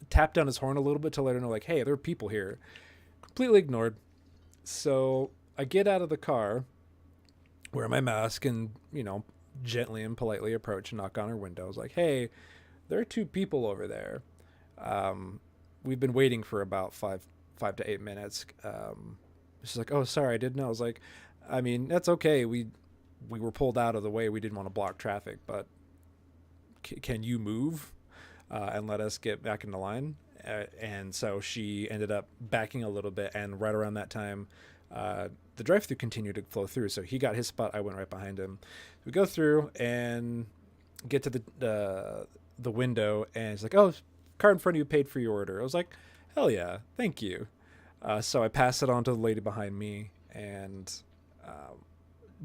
tapped down his horn a little bit to let her know, like, hey, there are people here. Completely ignored. So I get out of the car, wear my mask and, gently and politely approach and knock on her window. I was like, hey, there are 2 people over there. We've been waiting for about 5 to 8 minutes. She's like, oh, sorry, I didn't know. I was like, I mean, that's okay. We were pulled out of the way. We didn't want to block traffic, but can you move and let us get back in the line? And so she ended up backing a little bit, and right around that time, the drive-through continued to flow through. So he got his spot. I went right behind him. We go through and get to the window, and it's like, oh, car in front of you paid for your order. I was like, hell yeah, thank you. So I pass it on to the lady behind me, and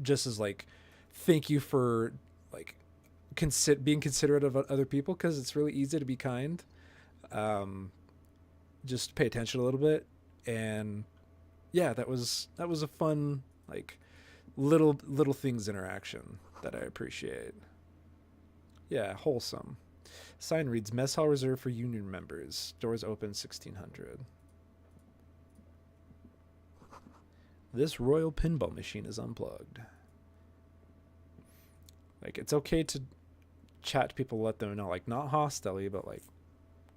just as like, thank you for like being considerate of other people, because it's really easy to be kind. Just pay attention a little bit, and yeah, that was a fun like little things interaction that I appreciate. Yeah, wholesome. Sign reads, mess hall reserved for union members. Doors open 1600. This royal pinball machine is unplugged. Like, it's okay to chat to people, let them know, like, not hostile, but like,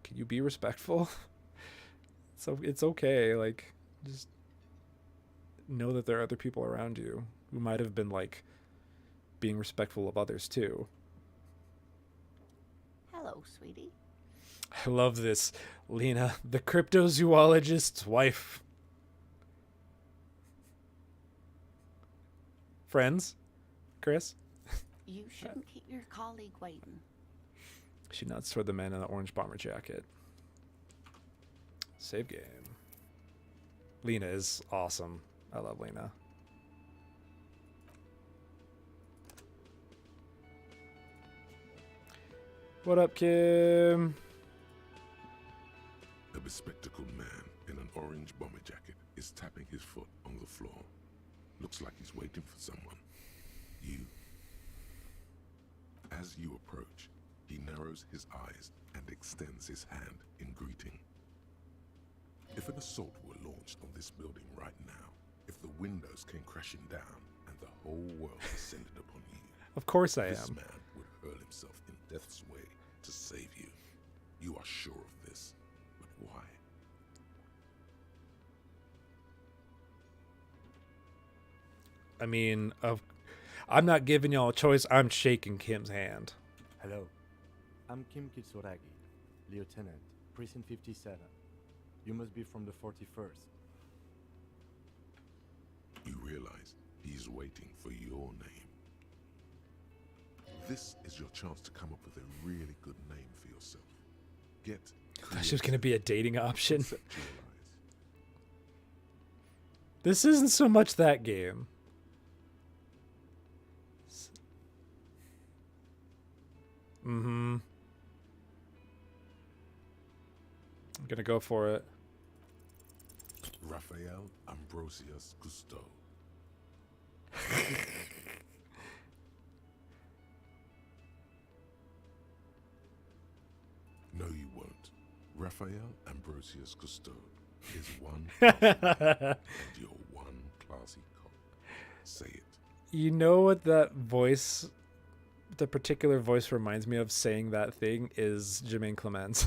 can you be respectful? So it's okay. Like, just know that there are other people around you who might have been like being respectful of others too. Hello, sweetie. I love this. Lena, the cryptozoologist's wife. Friends? Chris? You shouldn't keep your colleague waiting. She nods toward the man in the orange bomber jacket. Save game. Lena is awesome. I love Lena. What up, Kim? A bespectacled man in an orange bomber jacket is tapping his foot on the floor. Looks like he's waiting for someone. You. As you approach, he narrows his eyes and extends his hand in greeting. If an assault were launched on this building right now, if the windows came crashing down and the whole world descended upon you, Of course I this am. man would hurl himself in death's way to save you. You are sure of this, but why? I mean, I'm not giving y'all a choice. I'm shaking Kim's hand. Hello, I'm Kim Kitsuragi, Lieutenant, Precinct 57. You must be from the 41st. You realize he's waiting for your name. This is your chance to come up with a really good name for yourself. Get I thought she was going to be a dating option. conceptualize. This isn't so much that game. Mm-hmm. I'm going to go for it. Raphael Ambrosius Cousteau. No, you won't. Raphael Ambrosius Cousteau is one and you're one classy cock. Say it. You know what that voice, the particular voice reminds me of saying that thing is Jermaine Clemens.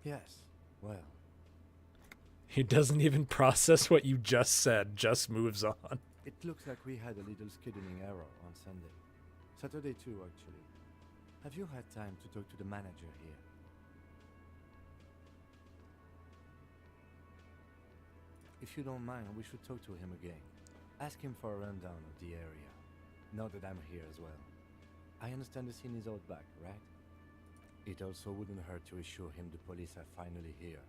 Yes, well, He doesn't even process what you just said, just moves on. it looks like we had a little scheduling error on Sunday. Saturday too, actually. Have you had time to talk to the manager here? If you don't mind, we should talk to him again. Ask him for a rundown of the area. Now that I'm here as well. I understand the scene is out back, right? It also wouldn't hurt to assure him the police are finally here.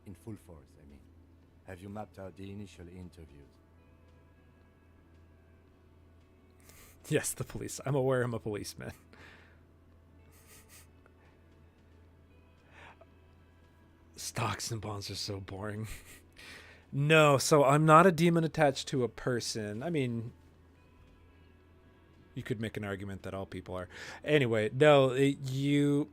In full force, I mean. Have you mapped out the initial interviews? Yes, the police. I'm aware I'm a policeman. Stocks and bonds are so boring. No, so I'm not a demon attached to a person. I mean, you could make an argument that all people are. Anyway, no, you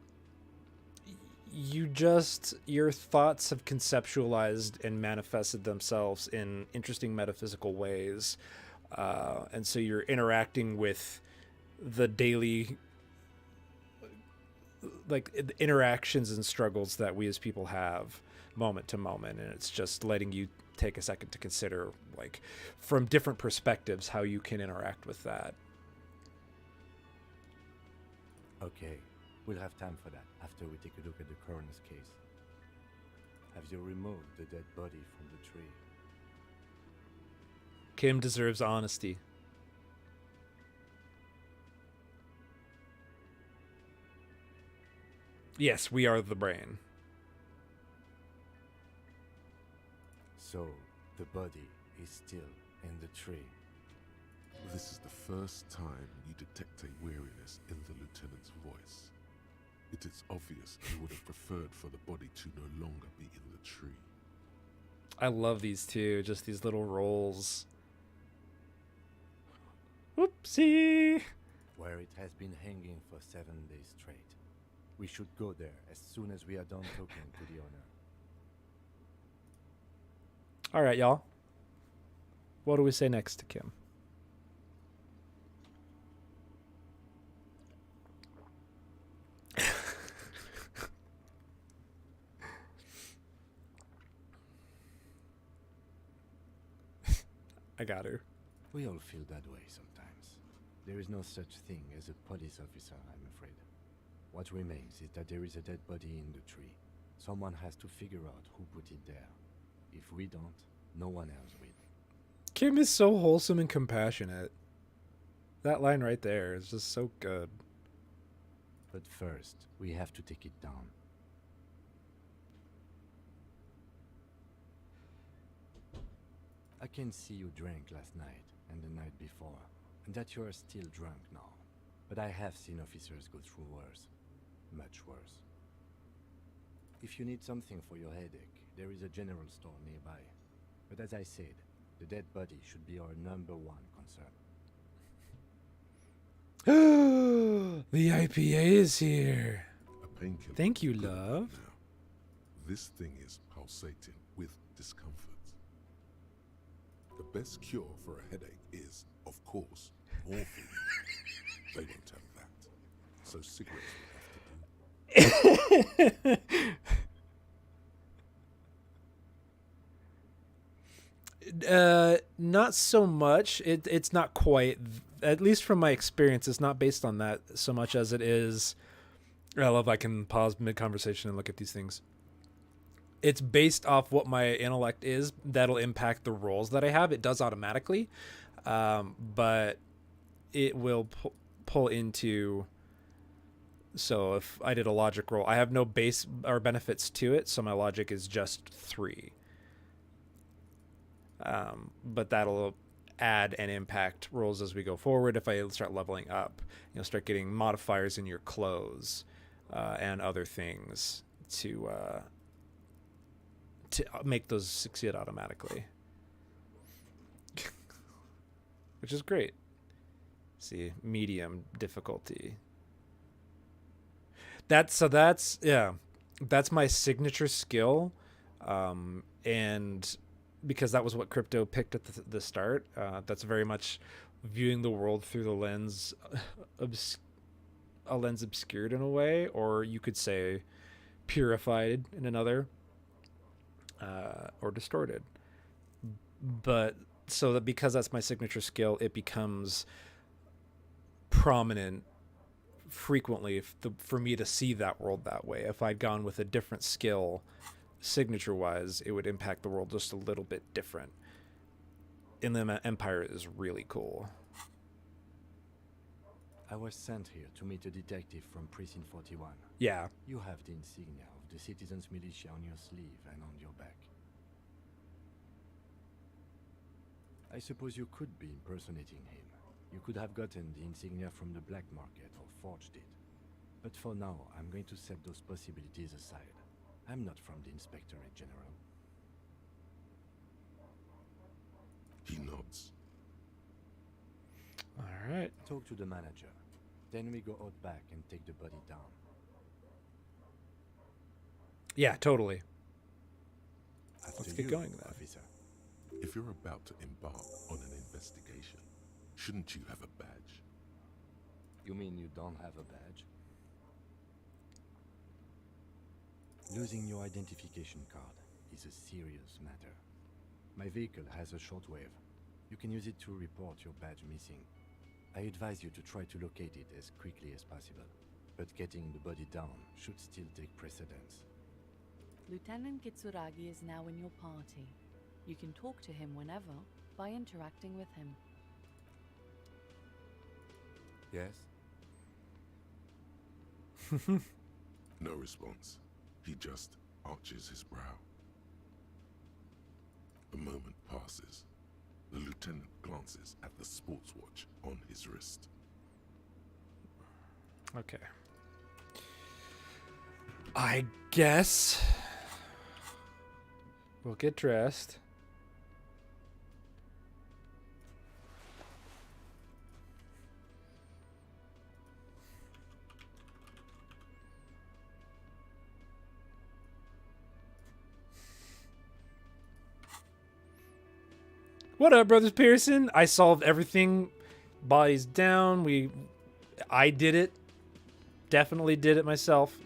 your thoughts have conceptualized and manifested themselves in interesting metaphysical ways, and so you're interacting with the daily, like, interactions and struggles that we as people have moment to moment, and it's just letting you take a second to consider, like, from different perspectives how you can interact with that. Okay, we'll have time for that after we take a look at the coroner's case. Have you removed the dead body from the tree? Kim deserves honesty. Yes, we are the brain. So, the body is still in the tree. This is the first time you detect a weariness in the lieutenant's voice. It is obvious he would have preferred for the body to no longer be in the tree. I love these two, just these little rolls. Whoopsie! Where it has been hanging for 7 days straight. We should go there as soon as we are done talking to the owner. All right, y'all. What do we say next to Kim? I got her. We all feel that way sometimes. There is no such thing as a police officer, I'm afraid. What remains is that there is a dead body in the tree. Someone has to figure out who put it there. If we don't, no one else will. Kim is so wholesome and compassionate. That line right there is just so good. But first, we have to take it down. I can see you drank last night and the night before, and that you are still drunk now. But I have seen officers go through worse. Much worse. If you need something for your headache, there is a general store nearby. But as I said, the dead body should be our #1 concern. The IPA is here. A painkiller. Thank you, Good love. now. This thing is pulsating with discomfort. The best cure for a headache is, of course, morphine. They won't have that. So cigarettes will have to do. Not so much. It's not quite, at least from my experience, it's not based on that so much as it is. I love I can pause mid-conversation and look at these things. It's based off what my intellect is. That'll impact the rolls that I have. It does automatically, but it will pull into. So if I did a logic roll, I have no base or benefits to it, so my logic is just 3. But that'll add and impact rolls as we go forward. If I start leveling up, you'll start getting modifiers in your clothes and other things to make those succeed automatically, which is great. See, medium difficulty. That's my signature skill, and because that was what Crypto picked at the start. That's very much viewing the world through the lens, a lens obscured in a way, or you could say purified in another, or distorted. But so that because that's my signature skill, it becomes prominent frequently for me to see that world that way. If I'd gone with a different skill, signature wise, it would impact the world just a little bit different. Inland Empire is really cool. I was sent here to meet a detective from Precinct 41. Yeah. You have the insignia of the Citizens Militia on your sleeve and on your back. I suppose you could be impersonating him. You could have gotten the insignia from the black market or forged it. But for now, I'm going to set those possibilities aside. I'm not from the Inspectorate General. He nods. All right. Talk to the manager. Then we go out back and take the body down. Yeah, totally. After Let's get you, going then. officer. If you're about to embark on an investigation, shouldn't you have a badge? You mean you don't have a badge? Losing your identification card is a serious matter. My vehicle has a shortwave. You can use it to report your badge missing. I advise you to try to locate it as quickly as possible, but getting the body down should still take precedence. Lieutenant Kitsuragi is now in your party. You can talk to him whenever by interacting with him. Yes? No response. He just arches his brow. A moment passes. The lieutenant glances at the sports watch on his wrist. Okay. I guess we'll get dressed. What up, Brothers Pearson? I solved everything. Bodies down. I did it. Definitely did it myself.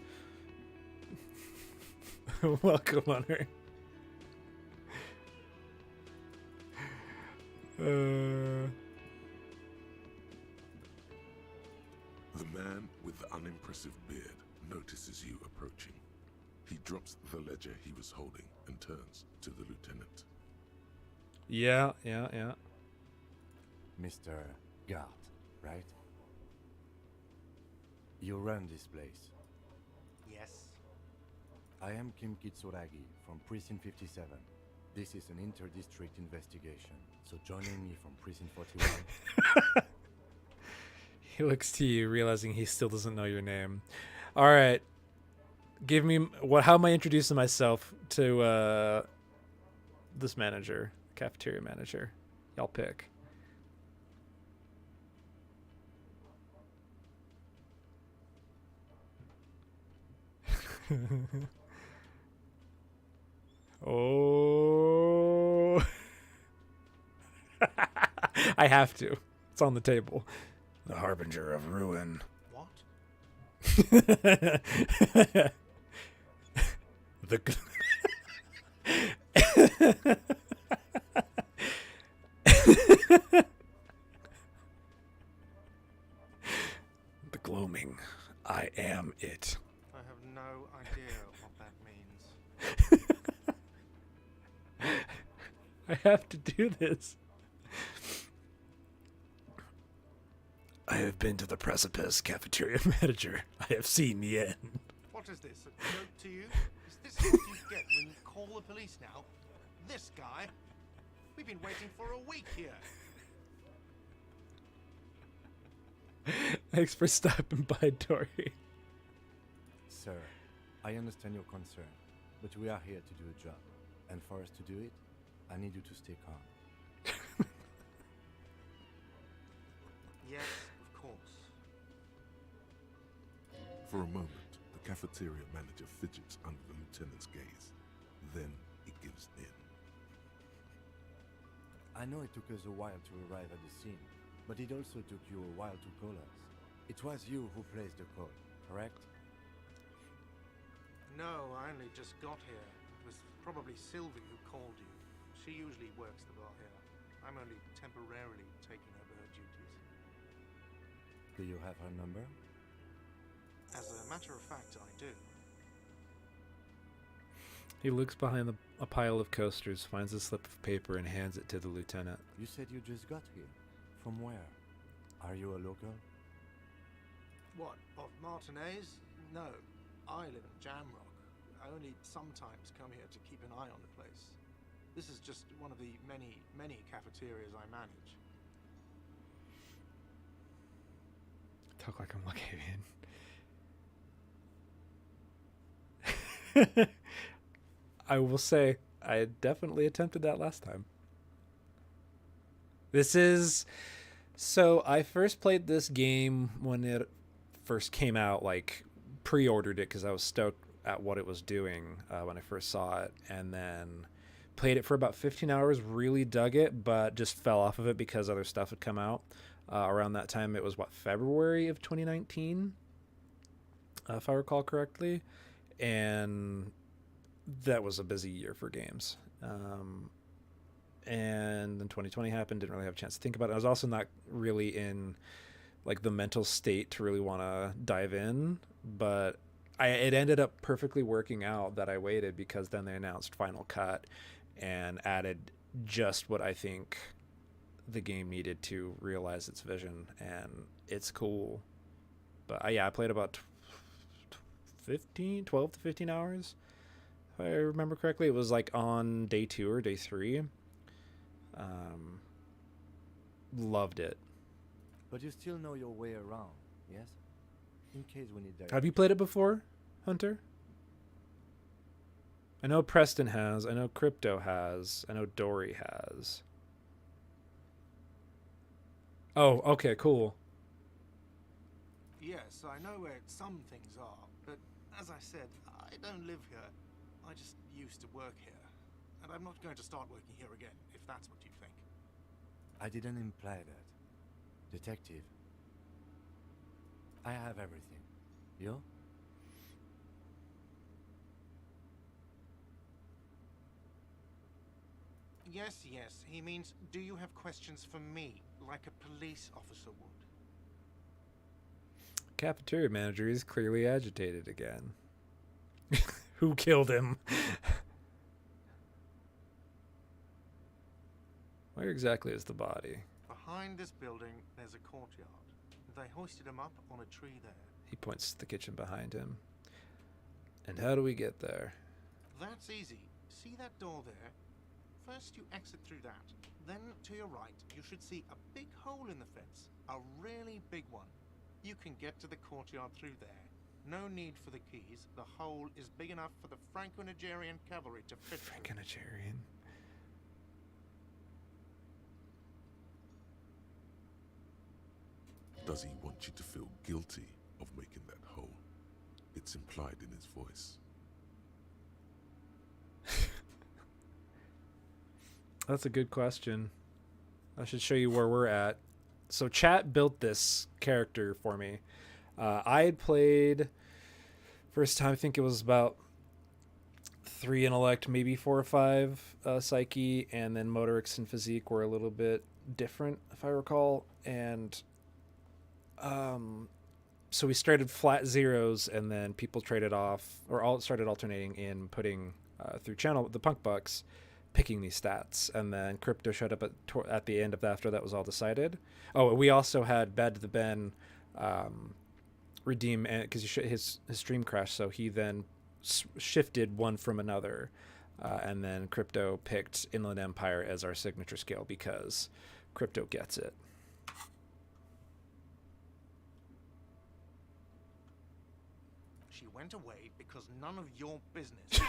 Welcome, Hunter. The man with the unimpressive beard notices you approaching. He drops the ledger he was holding and turns to the lieutenant. Yeah. Mr. Gart, right? You run this place. Yes. I am Kim Kitsuragi from Precinct 57. This is an inter-district investigation, so joining me from Precinct 41... He looks to you, realizing he still doesn't know your name. All right. Give me how am I introducing myself to this manager, cafeteria manager? Y'all pick. Oh. I have to. It's on the table. The harbinger of ruin. What? The the gloaming. I am it. I have no idea what that means. I have to do this. I have been to the precipice, cafeteria manager. I have seen the end. What is this, a joke to you? Is this what you get when you call the police now? This guy? We've been waiting for a week here. Thanks for stopping by, Dory. Sir, I understand your concern, but we are here to do a job. And for us to do it, I need you to stay calm. Yes, of course. For a moment, the cafeteria manager fidgets under the lieutenant's gaze. Then he gives in. I know it took us a while to arrive at the scene, but it also took you a while to call us. It was you who placed the call, correct? No, I only just got here. It was probably Sylvie who called you. She usually works the bar here. I'm only temporarily taking over her duties. Do you have her number? As a matter of fact, I do. He looks behind a pile of coasters, finds a slip of paper, and hands it to the lieutenant. You said you just got here. From where? Are you a local? What, of Martinez? No, I live in Jamrock. I only sometimes come here to keep an eye on the place. This is just one of the many, many cafeterias I manage. Talk like I'm Lockavian. I will say, I definitely attempted that last time. So I first played this game when it first came out, like pre-ordered it because I was stoked at what it was doing when I first saw it, and then played it for about 15 hours, really dug it, but just fell off of it because other stuff had come out. Around that time, it was February of 2019, if I recall correctly, and that was a busy year for games. And then 2020 happened, didn't really have a chance to think about it. I was also not really in like the mental state to really want to dive in, but it ended up perfectly working out that I waited, because then they announced Final Cut and added just what I think the game needed to realize its vision, and it's cool. But I played about 12 to 15 hours, if I remember correctly. It was like on day 2 or day 3. Loved it. But you still know your way around, yes? In case we need that. Have you played it before, Hunter? I know Preston has. I know Crypto has. I know Dory has. Oh, okay, cool. Yes, I know where some things are, but as I said, I don't live here. I just used to work here. And I'm not going to start working here again, if that's what you think. I didn't imply that. Detective. I have everything. You? Yes, he means, do you have questions for me, like a police officer would? Cafeteria manager is clearly agitated again. Who killed him? Where exactly is the body? Behind this building, there's a courtyard. They hoisted him up on a tree there. He points to the kitchen behind him. And how do we get there? That's easy. See that door there? First you exit through that. Then to your right, you should see a big hole in the fence. A really big one. You can get to the courtyard through there. No need for the keys. The hole is big enough for the Franco-Nigerian cavalry to fit through. Franco-Nigerian? Does he want you to feel guilty of making that hole? It's implied in his voice. That's a good question. I should show you where we're at. So chat built this character for me. I had played first time, I think it was about 3 intellect, maybe 4 or 5 psyche, and then motorics and physique were a little bit different, if I recall. And so we started flat zeros, and then people traded off, or all started alternating in putting through channel the punk bucks, picking these stats, and then Crypto showed up at the end of that after that was all decided. Oh, we also had Bad to the Ben redeem, because his stream crashed, so he then shifted one from another, and then Crypto picked Inland Empire as our signature scale because Crypto gets it. She went away because none of your business.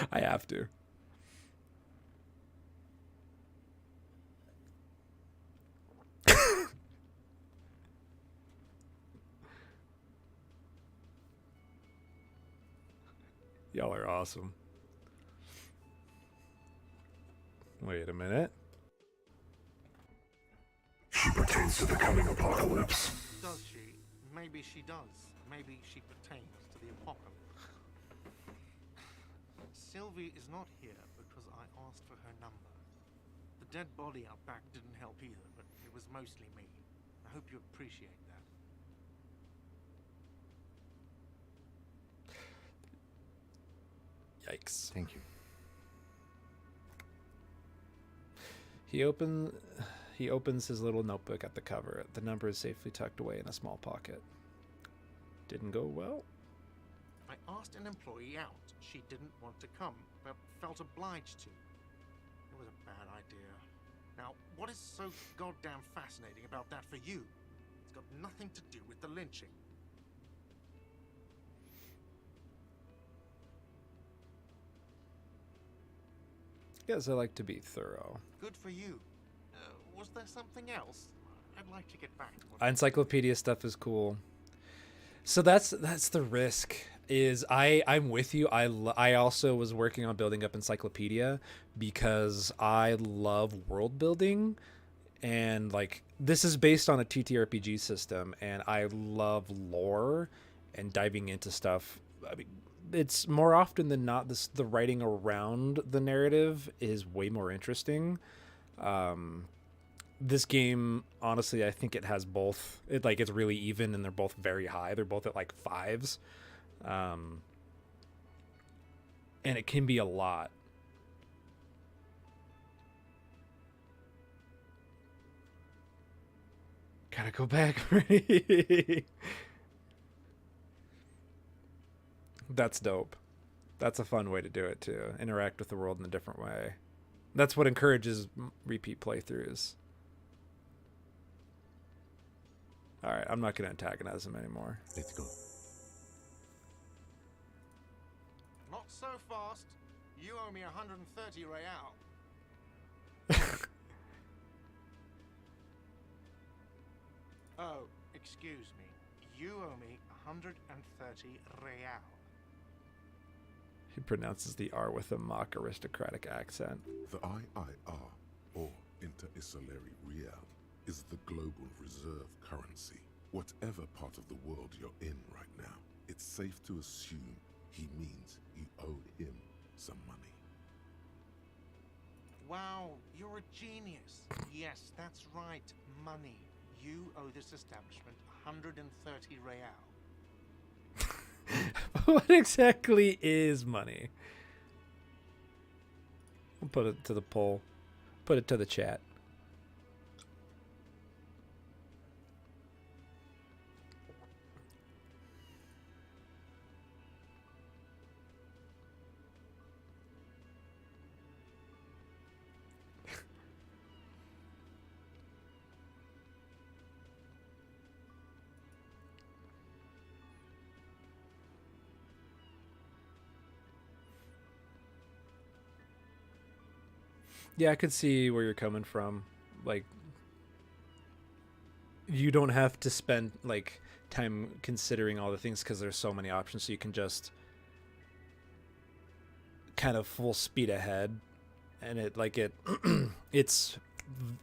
I have to. Y'all are awesome. Wait a minute. She pertains to the coming apocalypse. Does she? Maybe she does. Maybe she pertains to the apocalypse. Sylvie is not here because I asked for her number. The dead body out back didn't help either, but it was mostly me. I hope you appreciate that. Yikes. Thank you. He opens his little notebook at the cover. The number is safely tucked away in a small pocket. Didn't go well. I asked an employee out. She didn't want to come, but felt obliged to. It was a bad idea. Now, what is so goddamn fascinating about that for you? It's got nothing to do with the lynching. Yes, I like to be thorough. Good for you. Was there something else? I'd like to get back to what Encyclopedia stuff is cool. So that's the risk. Is I'm with you. I also was working on building up Encyclopedia because I love world building, and like this is based on a TTRPG system, and I love lore and diving into stuff. I mean, it's more often than not the writing around the narrative is way more interesting. This game, honestly, I think it has both. It's really even, and they're both very high. They're both at like 5s, and it can be a lot. Gotta go back. That's dope. That's a fun way to do it too. Interact with the world in a different way. That's what encourages repeat playthroughs. All right, I'm not going to antagonize him anymore. Let's go. Not so fast. You owe me 130 real. Oh, excuse me. You owe me 130 real. He pronounces the R with a mock aristocratic accent. The IIR, or Inter-Isolary Real, is the global reserve currency. Whatever part of the world you're in right now, it's safe to assume he means you owe him some money. Wow, you're a genius. Yes, that's right. Money. You owe this establishment 130 real. What exactly is money? I'll put it to the poll. Put it to the chat. Yeah, I could see where you're coming from. Like, you don't have to spend like time considering all the things because there's so many options, so you can just kind of full speed ahead, and it it's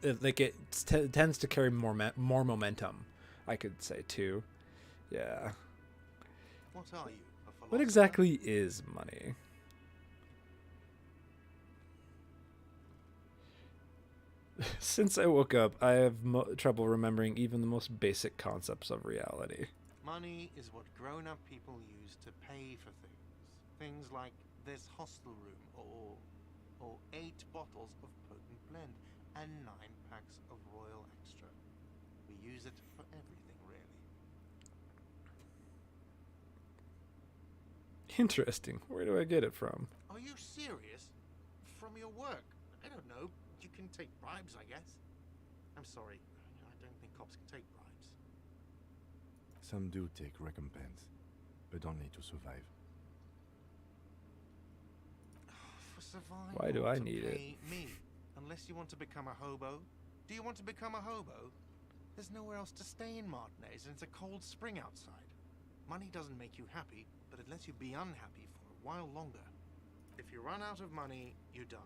like it tends to carry more momentum, I could say too. Yeah. What are you, a philosopher? What exactly is money? Since I woke up, I have trouble remembering even the most basic concepts of reality. Money is what grown-up people use to pay for things. Things like this hostel room, or 8 bottles of potent blend, and 9 packs of Royal Extra. We use it for everything, really. Interesting. Where do I get it from? Are you serious? From your work? I don't know. You can take bribes, I guess. I'm sorry. I don't think cops can take bribes. Some do take recompense, but only to survive. For survival. Why do I to need pay me? Unless you want to become a hobo. Do you want to become a hobo? There's nowhere else to stay in Martinez, and it's a cold spring outside. Money doesn't make you happy, but it lets you be unhappy for a while longer. If you run out of money, you die.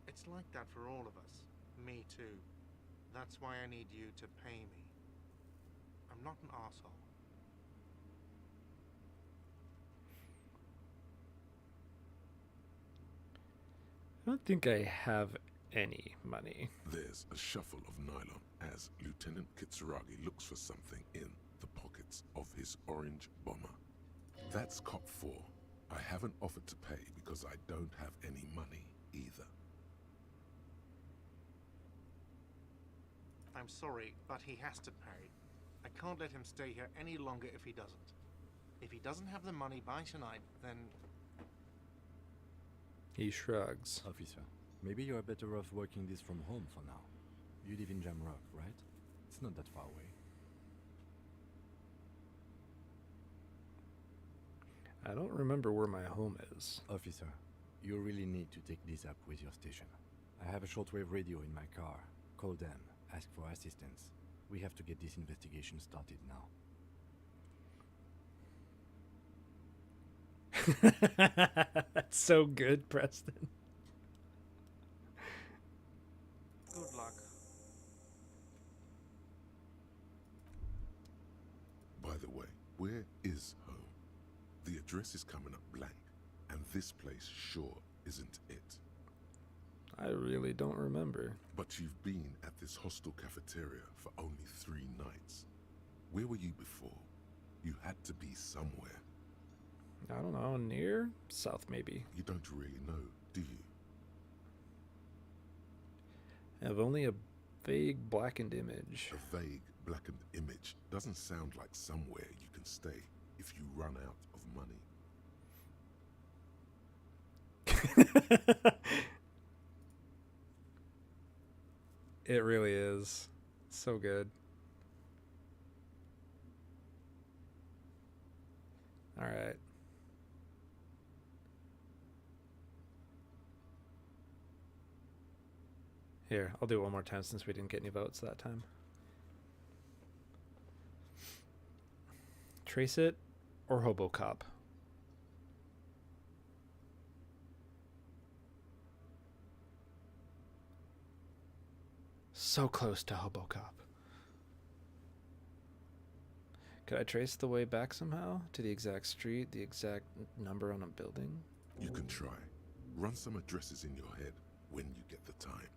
It's like that for all of us. Me too. That's why I need you to pay me. I'm not an asshole. I don't think I have any money. There's a shuffle of nylon as Lieutenant Kitsuragi looks for something in the pockets of his orange bomber. That's Cop 4. I haven't offered to pay because I don't have any money either. I'm sorry, but he has to pay. I can't let him stay here any longer if he doesn't. If he doesn't have the money by tonight, then... He shrugs. Officer, maybe you are better off working this from home for now. You live in Jamrock, right? It's not that far away. I don't remember where my home is. Officer, you really need to take this up with your station. I have a shortwave radio in my car. Call them ask for assistance. We have to get this investigation started now. That's so good, Preston. Good luck. By the way, where is home? The address is coming up blank, and this place sure isn't it. I really don't remember. But you've been at this hostel cafeteria for only 3 nights. Where were you before? You had to be somewhere. I don't know, near? South, maybe. You don't really know, do you? I have only a vague blackened image. A vague, blackened image doesn't sound like somewhere you can stay if you run out of money. It really is. So good. All right. Here, I'll do it one more time since we didn't get any votes that time. Trace It or Hobocop? So close to Hobocop. Could I trace the way back somehow? To the exact street, the exact number on a building? You can try. Run some addresses in your head when you get the time.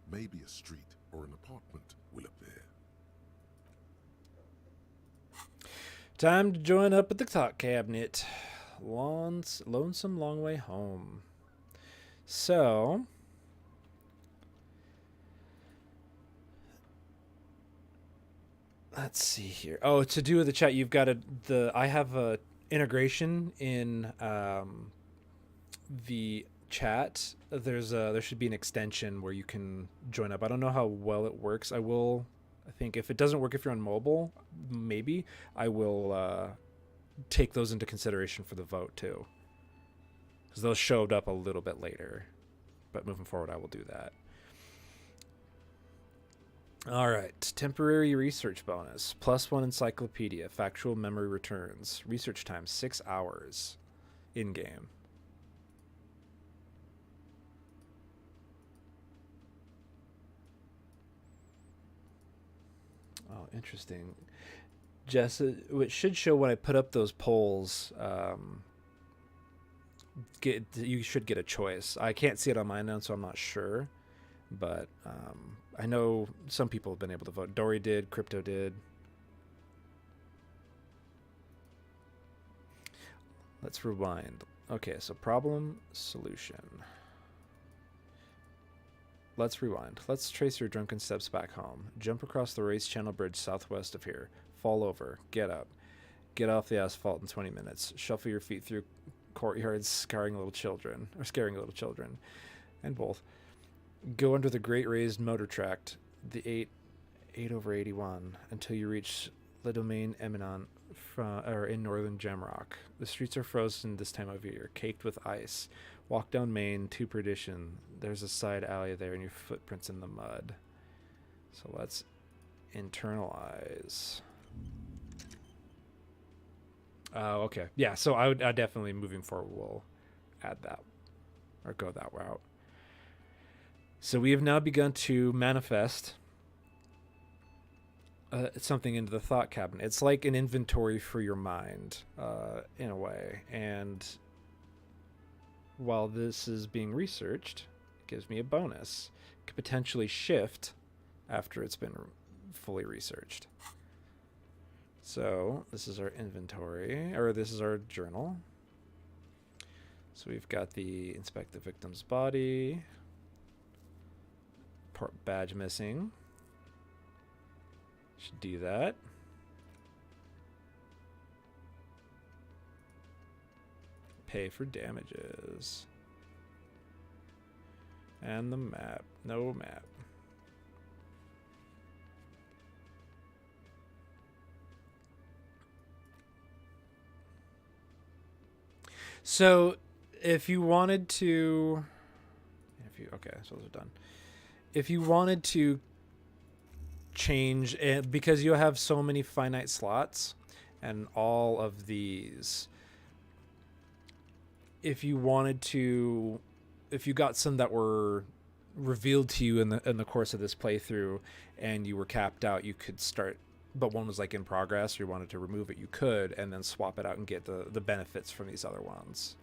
Maybe a street or an apartment will appear. Time to join up at the clock cabinet. Lonesome long way home. So... let's see here. Oh, to do with the chat, you've got I have a integration in the chat. There should be an extension where you can join up. I don't know how well it works. I think if it doesn't work if you're on mobile, maybe I will take those into consideration for the vote too, because those showed up a little bit later. But moving forward, I will do that. All right, temporary research bonus, +1 encyclopedia, factual memory returns, research time 6 hours, in game. Oh, interesting. Jess, it should show when I put up those polls. You should get a choice. I can't see it on my end, so I'm not sure. But I know some people have been able to vote. Dory did, Crypto did. Let's rewind. Okay, so problem, solution. Let's rewind. Let's trace your drunken steps back home. Jump across the race channel bridge southwest of here. Fall over. Get up. Get off the asphalt in 20 minutes. Shuffle your feet through courtyards, scaring little children. And both. Go under the great raised motor tract, the 8/81, until you reach Le Domaine Eminent in northern Jamrock. The streets are frozen this time of year, caked with ice. Walk down Main to Perdition. There's a side alley there and your footprints in the mud. So let's internalize. Okay. Yeah, so I definitely, moving forward, will add that or go that route. So we have now begun to manifest something into the thought cabinet. It's like an inventory for your mind, in a way. And while this is being researched, it gives me a bonus. It could potentially shift after it's been fully researched. So this is our inventory, or this is our journal. So we've got the inspect the victim's body. Badge missing. Should do that. Pay for damages. And the map. No map. So if you wanted to... okay, so those are done. If you wanted to change it because you have so many finite slots, and all of these, if you wanted to, if you got some that were revealed to you in the course of this playthrough and you were capped out, you could start, but one was like in progress, or you wanted to remove it, you could, and then swap it out and get the benefits from these other ones.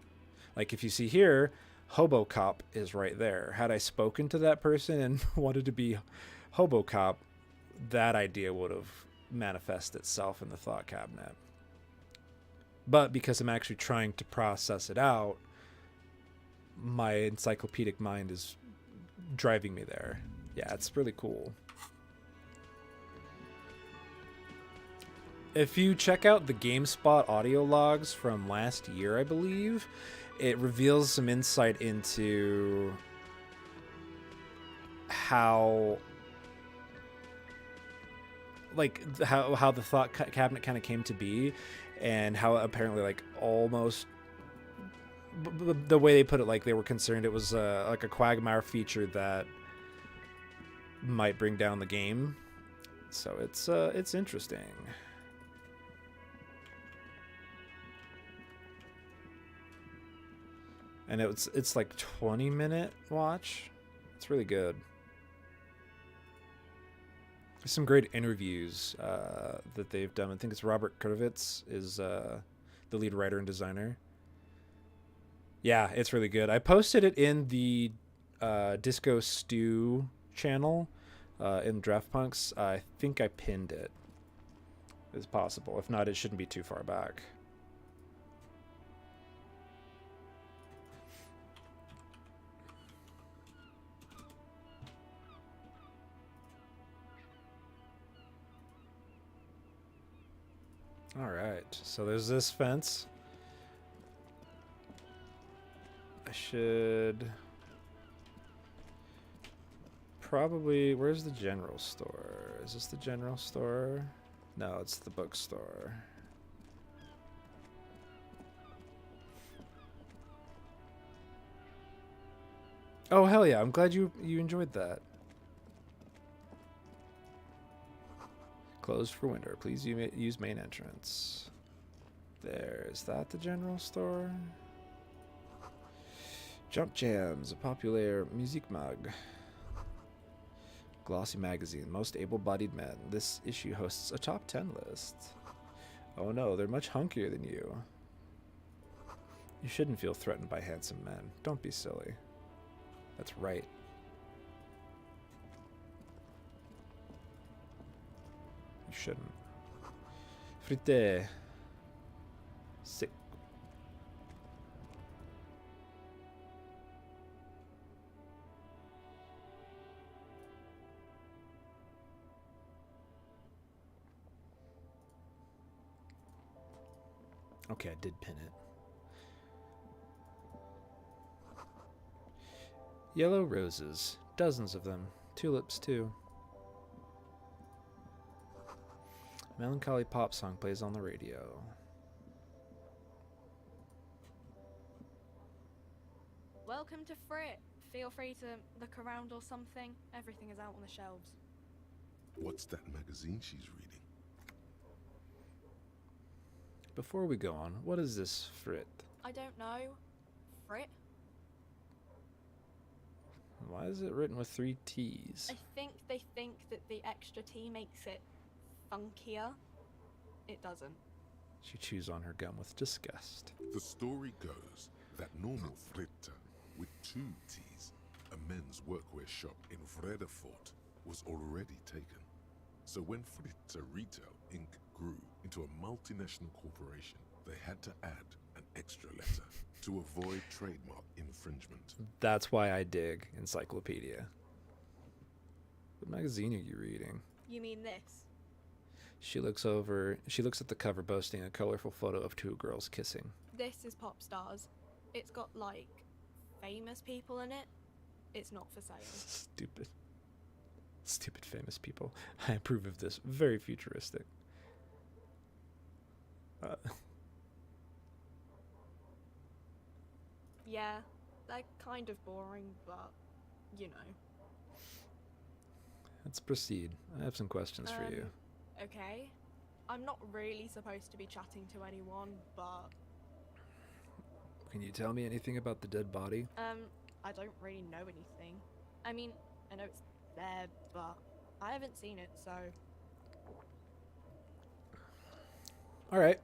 Like if you see here, Hobo Cop is right there. Had I spoken to that person and wanted to be Hobo Cop, that idea would have manifested itself in the thought cabinet. But because I'm actually trying to process it out, my encyclopedic mind is driving me there. Yeah, it's really cool. If you check out the GameSpot audio logs from last year, I believe, it reveals some insight into how, like, how the thought cabinet kind of came to be, and how apparently, like, almost the way they put it, like, they were concerned it was like a Quagmire feature that might bring down the game. So it's interesting. And it's like 20-minute watch. It's really good. There's some great interviews that they've done. I think it's Robert Kurvitz is the lead writer and designer. Yeah, it's really good. I posted it in the Disco Stew channel in Draft Punks. I think I pinned it. It's possible. If not, it shouldn't be too far back. All right, so there's this fence. I should probably, where's the general store? Is this the general store? No, it's the bookstore. Oh, hell yeah, I'm glad you enjoyed that. Closed for winter. Please use main entrance. There. Is that the general store? Jump Jams, a popular music mug. Glossy magazine, most able-bodied men. This issue hosts a top 10 list. Oh no, they're much hunkier than you. You shouldn't feel threatened by handsome men. Don't be silly. That's right. You shouldn't. Frite. Sick. Okay, I did pin it. Yellow roses. Dozens of them. Tulips, too. Melancholy pop song plays on the radio. Welcome to Frit. Feel free to look around or something. Everything is out on the shelves. What's that magazine she's reading? Before we go on, what is this Frit? I don't know. Frit? Why is it written with 3 T's? I think they think that the extra T makes it funkier. It doesn't. She chews on her gum with disgust. The story goes that normal Fritta, with 2 T's, a men's workwear shop in Vredefort, was already taken. So when Fritta Retail Inc. grew into a multinational corporation, they had to add an extra letter to avoid trademark infringement. That's why I dig Encyclopedia. What magazine are you reading? You mean this? She looks at the cover, boasting a colorful photo of 2 girls kissing. This is Pop Stars. It's got, like, famous people in it. It's not for sale. Stupid famous people. I approve of this. Very futuristic. Yeah, they're kind of boring, but, you know. Let's proceed. I have some questions for you. Okay. I'm not really supposed to be chatting to anyone, but Can you tell me anything about the dead body? I don't really know anything. I mean, I know it's there, but I haven't seen it, so All right.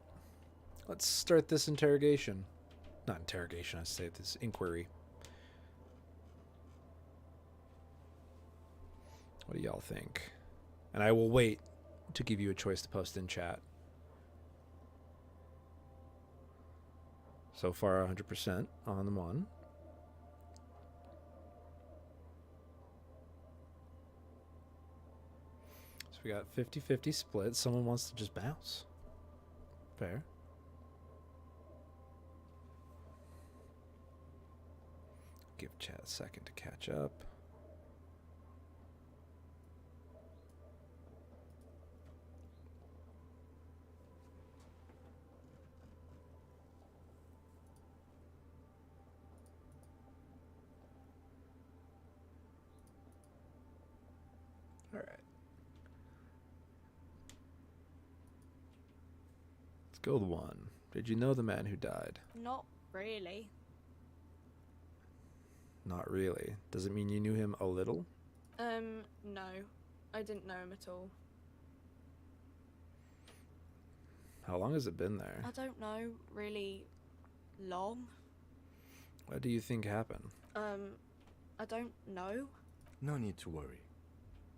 Let's start this interrogation. Not interrogation, I say this inquiry. What do y'all think? And I will wait to give you a choice to post in chat. So far, 100% on the one. So we got 50-50 split. Someone wants to just bounce. Fair. Give chat a second to catch up. All right. Let's go with one. Did you know the man who died? not really. Not really. Does it mean you knew him a little? No. I didn't know him at all. How long has it been there? I don't know, really long. What do you think happened? I don't know. No need to worry.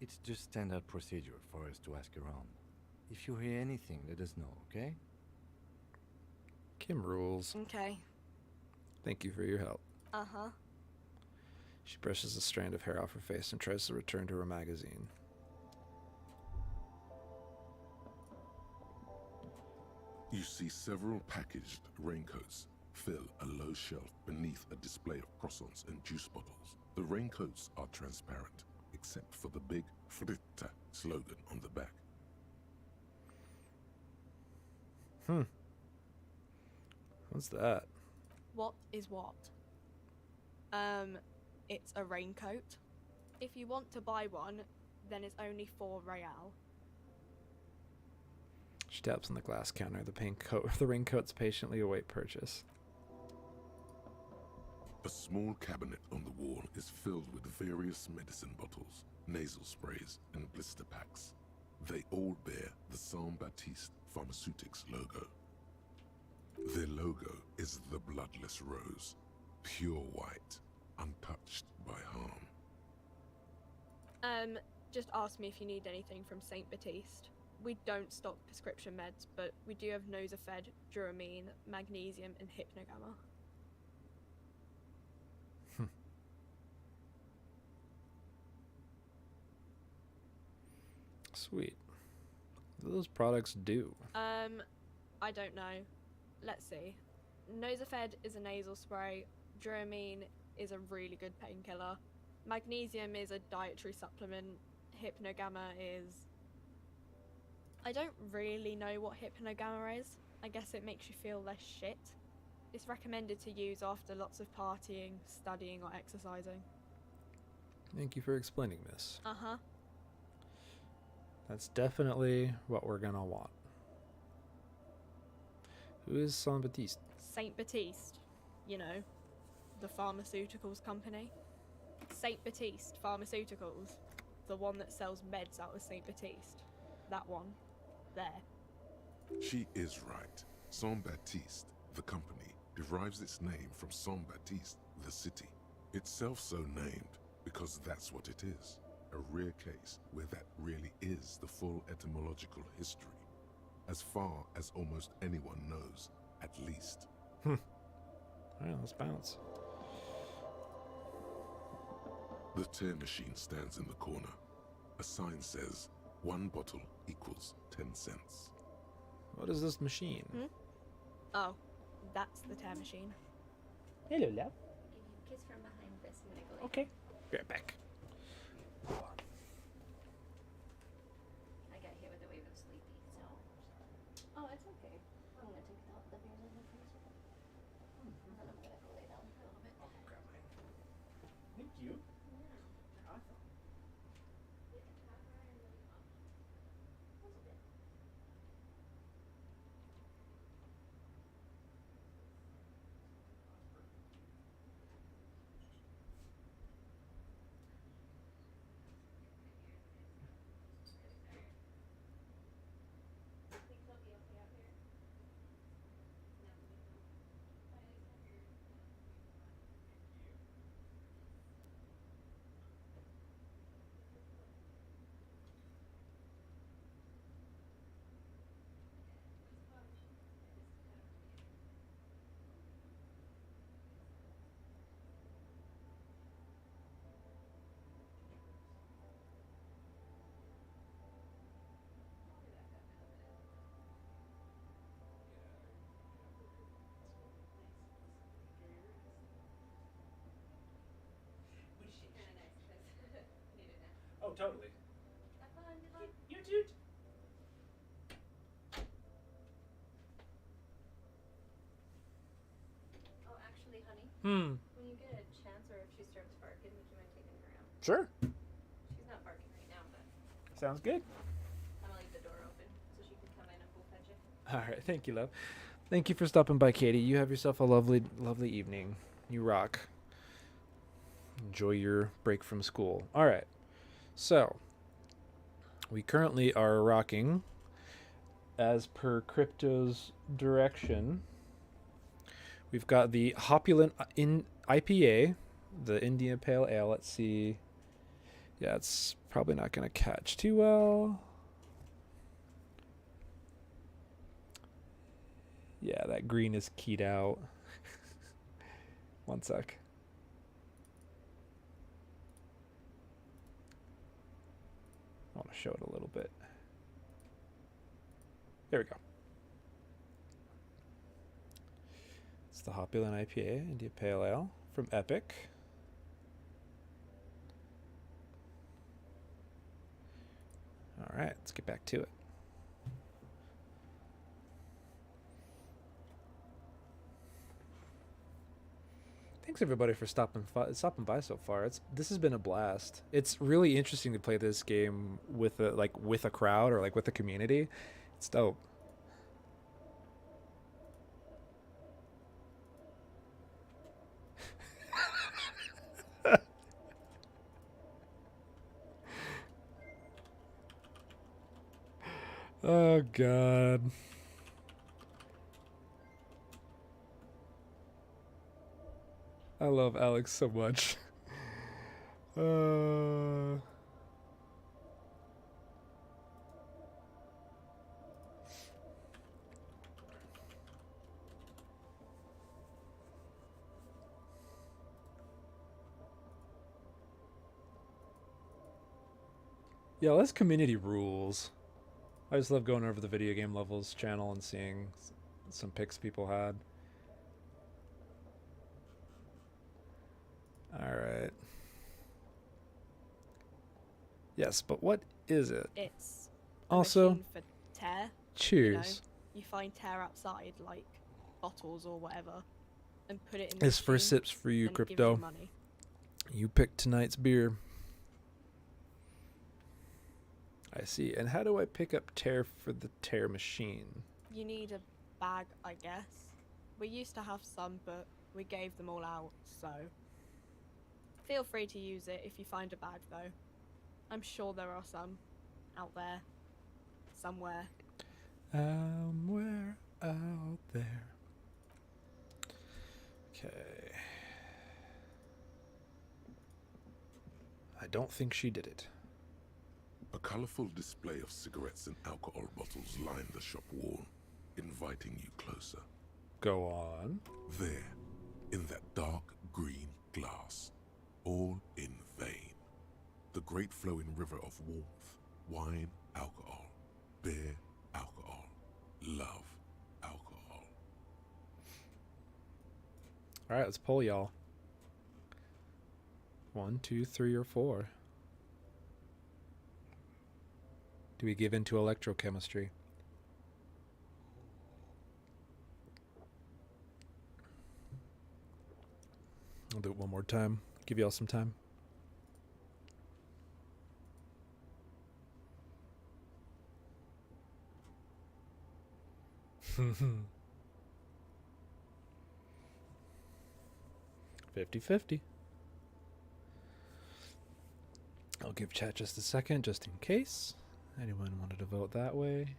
It's just standard procedure for us to ask around. If you hear anything, let us know, okay? Kim rules. Okay. Thank you for your help. Uh-huh. She brushes a strand of hair off her face and tries to return to her magazine. You see several packaged raincoats fill a low shelf beneath a display of croissants and juice bottles. The raincoats are transparent, except for the big Fritta slogan on the back. What's that? What is what? It's a raincoat. If you want to buy one, then it's only 4 real. She taps on the glass counter. The raincoats patiently await purchase. A small cabinet on the wall is filled with various medicine bottles, nasal sprays, and blister packs. They all bear the Saint Baptiste Pharmaceutics logo. Their logo is the bloodless rose, pure white, untouched by harm. Just ask me if you need anything from Saint Baptiste. We don't stock prescription meds, but we do have Nosafed, Duramine, Magnesium, and Hypnogamma. Sweet. What do those products do? I don't know. Let's see. Nosafed is a nasal spray. Duramine is a really good painkiller. Magnesium is a dietary supplement. Hypnogamma is... I don't really know what Hypnogamma is. I guess it makes you feel less shit. It's recommended to use after lots of partying, studying, or exercising. Thank you for explaining, miss. Uh-huh. That's definitely what we're gonna want. Who is Saint Baptiste? Saint Baptiste. You know, the pharmaceuticals company. Saint Baptiste Pharmaceuticals. The one that sells meds out of Saint Baptiste. That one. There. She is right. Saint Baptiste, the company, derives its name from Saint Baptiste, the city. Itself so named because that's what it is. A rare case where that really is the full etymological history. As far as almost anyone knows, at least. Alright, let's bounce. The tear machine stands in the corner. A sign says, 1 bottle equals 10 cents. What is this machine? Oh, that's the tear machine. Hello, love. Give you a kiss from behind this niggly. Okay. Be right back. I got hit with a wave of sleepy, so. Oh, it's okay. I'm gonna take out the beers in the freezer. And then I'm gonna go lay down for a little bit. I'll grab mine. Thank you. Yeah. Awesome. Oh, totally. Have fun. Good luck. You too. Oh, actually, honey, Hmm. when you get a chance, or if she starts barking, would you mind taking her out? Sure. She's not barking right now, but Sounds good. I'm gonna leave the door open so she can come in and we'll fetch you. All right. Thank you, love. Thank you for stopping by, Katie. You have yourself a lovely, lovely evening. You rock. Enjoy your break from school. All right. So, we currently are rocking, as per Crypto's direction. We've got the Hopulent IPA, the India Pale Ale. Let's see. Yeah, it's probably not going to catch too well. Yeah, that green is keyed out. One sec. I want to show it a little bit. There we go. It's the Hopulent IPA, India Pale Ale from Epic. All right, let's get back to it. Thanks everybody for stopping by so far. This has been a blast. It's really interesting to play this game with a crowd or like with a community. It's dope. Oh god. I love Alex so much. Yeah, this community rules. I just love going over the video game levels channel and seeing some pics people had. All right. Yes, but what is it? It's also machine for tear. Cheers. You find tear outside, like bottles or whatever, and put it in. This first sips for you, Crypto. Money. You picked tonight's beer. I see. And how do I pick up tear for the tear machine? You need a bag, I guess. We used to have some, but we gave them all out, so feel free to use it if you find a bag, though. I'm sure there are some out there, somewhere. Somewhere out there. Okay. I don't think she did it. A colorful display of cigarettes and alcohol bottles lined the shop wall, inviting you closer. Go on. There, in that dark green glass, all in vain, the great flowing river of warmth, wine, alcohol, beer, alcohol, love, alcohol. All right, let's poll y'all. 1, 2, 3, or 4. Do we give in to electrochemistry? I'll do it one more time. Give y'all some time. Hmm. 50-50. I'll give chat just a second, just in case anyone wanted to vote that way.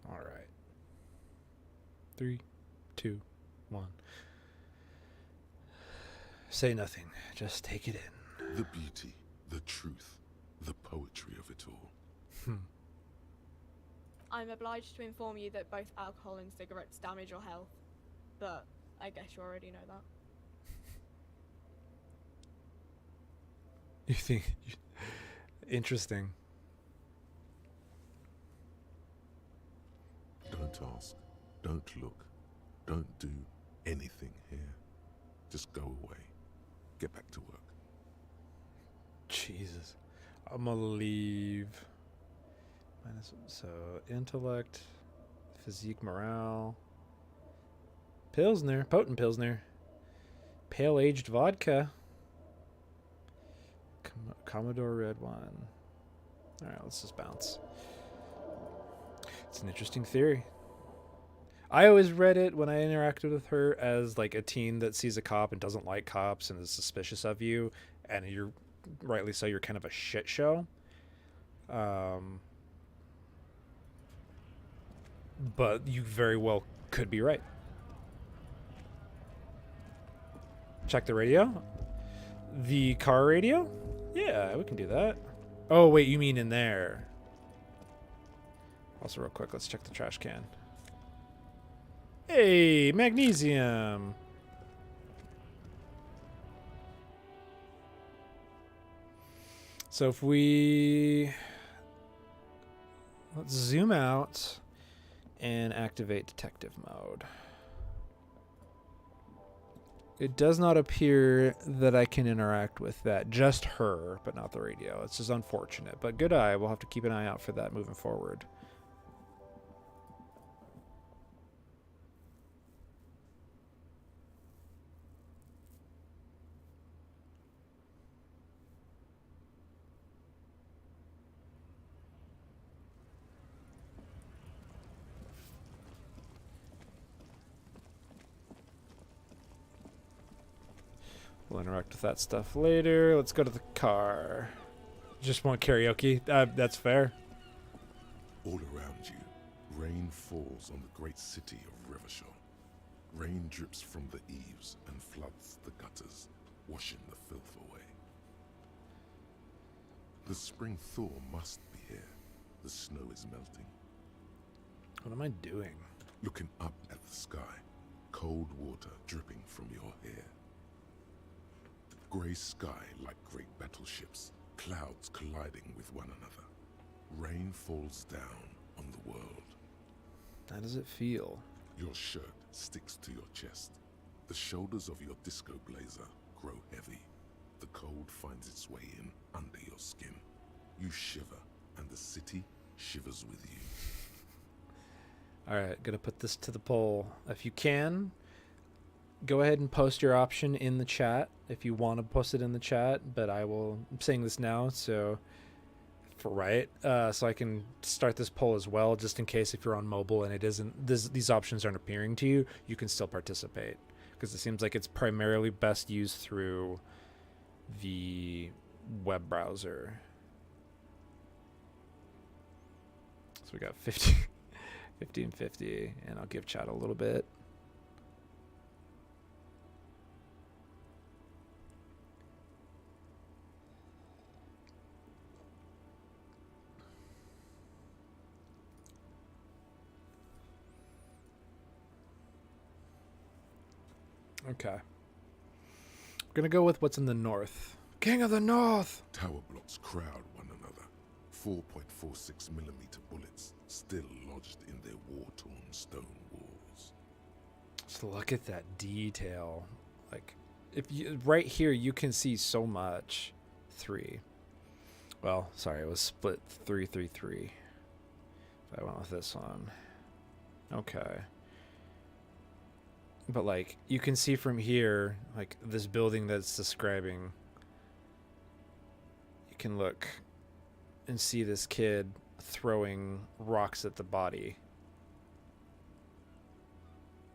All right. 3, 2, 1. Say nothing. Just take it in. The beauty, the truth, the poetry of it all. I'm obliged to inform you that both alcohol and cigarettes damage your health, but I guess you already know that. You think... Interesting. Don't task. Don't look. Don't do anything here. Just go away. Get back to work. Jesus. I'm gonna leave. So, intellect, physique, morale. Pilsner, potent Pilsner. Pale aged vodka. Commodore red wine. Alright, let's just bounce. It's an interesting theory. I always read it when I interacted with her as like a teen that sees a cop and doesn't like cops and is suspicious of you, and you're rightly so, you're kind of a shit show. But you very well could be right. Check the radio? The car radio? Yeah, we can do that. Oh, wait, you mean in there? Also, real quick, let's check the trash can. Hey, magnesium. So if we... let's zoom out and activate detective mode. It does not appear that I can interact with that. Just her, but not the radio. It's just unfortunate. But good eye. We'll have to keep an eye out for that moving forward. We'll interact with that stuff later. Let's go to the car. Just want karaoke? That's fair. All around you, rain falls on the great city of Rivershaw. Rain drips from the eaves and floods the gutters, washing the filth away. The spring thaw must be here. The snow is melting. What am I doing? Looking up at the sky, cold water dripping from your hair. The grey sky like great battleships, clouds colliding with one another. Rain falls down on the world. How does it feel? Your shirt sticks to your chest. The shoulders of your disco blazer grow heavy. The cold finds its way in under your skin. You shiver, and the city shivers with you. Alright, gonna put this to the poll. If you can, go ahead and post your option in the chat if you want to post it in the chat, but I'm saying this now, so I can start this poll as well, just in case if you're on mobile and these options aren't appearing to you, you can still participate, because it seems like it's primarily best used through the web browser. So we got 50 and 50, and I'll give chat a little bit. Okay. We're gonna go with what's in the north. King of the North! Tower blocks crowd one another. 4.46mm bullets still lodged in their war-torn stone walls. Just look at that detail. Like, if you right here, you can see so much. 3. Well, sorry, it was split 3-3-3. If I went with this one. Okay. But, like, you can see from here, like, this building that's describing. You can look and see this kid throwing rocks at the body.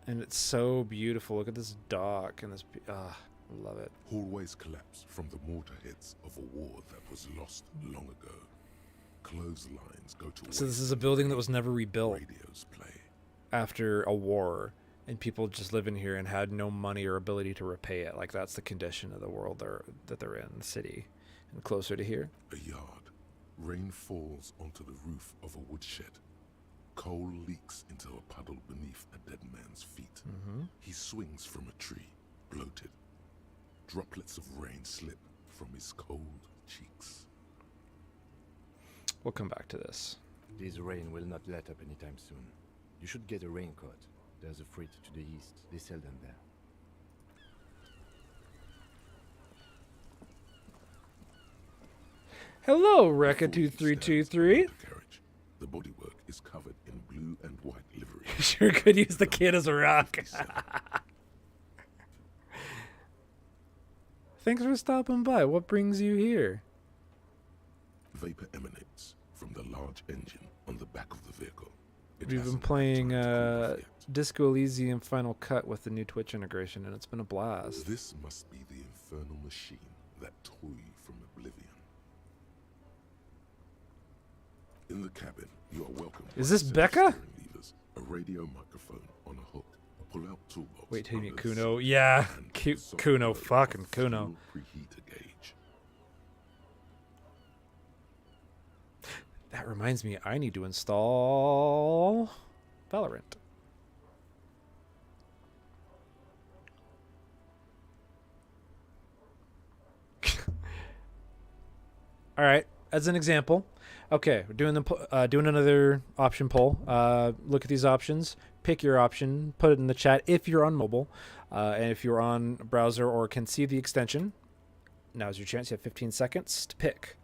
And it's so beautiful. Look at this dock and this. I love it. Hallways collapse from the mortar hits of a war that was lost long ago. Clotheslines go to waste. So this is a building that was never rebuilt. Radios play after a war, and people just live in here and had no money or ability to repay it. Like, that's the condition of the world that they're in, the city. And closer to here. A yard. Rain falls onto the roof of a woodshed. Coal leaks into a puddle beneath a dead man's feet. Mm-hmm. He swings from a tree, bloated. Droplets of rain slip from his cold cheeks. We'll come back to this. This rain will not let up anytime soon. You should get a raincoat. There's a freight to the east. They sell them there. Hello, Before you Rekka2323. stand on the carriage, the bodywork is covered in blue and white livery. Sure could use the kid as a rock. Thanks for stopping by. What brings you here? Vapor emanates from the large engine on the back of the vehicle. It We've been hasn't had playing time to cool off yet. Disco Elysium Final Cut with the new Twitch integration, and it's been a blast. This must be the infernal machine that tore you from oblivion. In the cabin, you are welcome. Is this Becca? Levers, a radio microphone on a hook, a pull-out toolbox. Wait till you meet under the Kuno. seat, Yeah, and a soft Kuno, load fucking of Kuno. fuel preheater gauge. That reminds me, I need to install Valorant. All right, as an example, okay, we're doing doing another option poll. Look at these options, pick your option, put it in the chat if you're on mobile, and if you're on a browser or can see the extension. Now's your chance. You have 15 seconds to pick.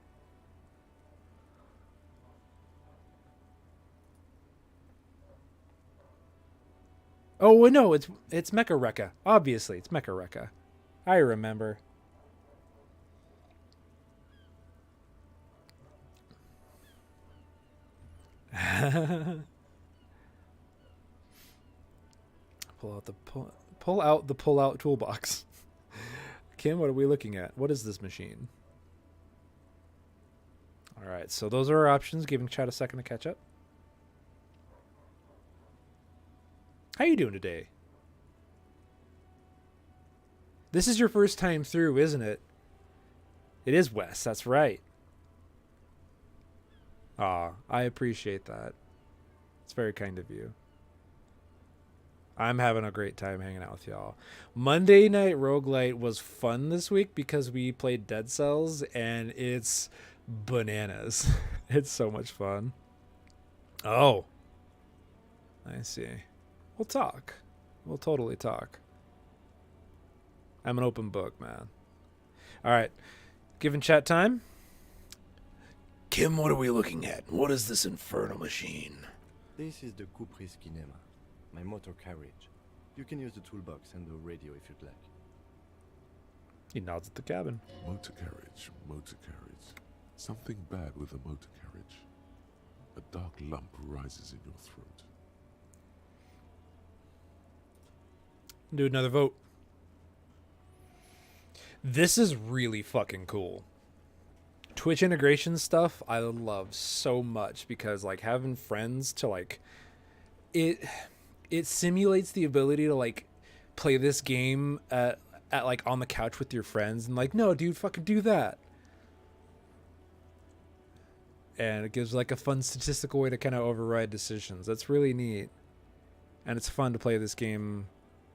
Oh no, it's Mecha Rekka. Obviously, it's Mecha Rekka. I remember. pull out the pull out toolbox. Kim, what are we looking at? What is this machine? All right, so those are our options. Giving chat a second to catch up. How you doing today? This is your first time through, isn't it? It is Wes, that's right. Aw, I appreciate that. It's very kind of you. I'm having a great time hanging out with y'all. Monday Night Roguelite was fun this week because we played Dead Cells, and it's bananas. It's so much fun. Oh. I see. We'll talk. We'll totally talk. I'm an open book, man. All right. Given chat time. Kim, what are we looking at? What is this infernal machine? This is the Caprice Kinema, my motor carriage. You can use the toolbox and the radio if you'd like. He nods at the cabin. Motor carriage, motor carriage. Something bad with a motor carriage. A dark lump rises in your throat. Do another vote. This is really fucking cool. Twitch integration stuff I love so much because like having friends to like it simulates the ability to like play this game at like on the couch with your friends and like, no dude, fucking do that. And it gives like a fun statistical way to kind of override decisions. That's really neat. And it's fun to play this game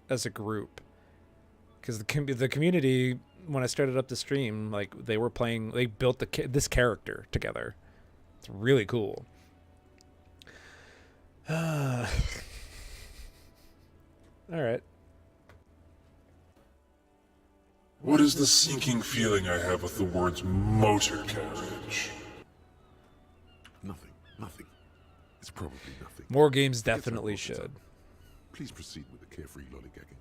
as a group. Because the community, when I started up the stream, like they were playing, they built this character together. It's really cool. All right. What is the sinking feeling I have with the words motor carriage? Nothing, nothing. It's probably nothing. More games Get definitely some focus should. up. Please proceed with the carefree lollygagging.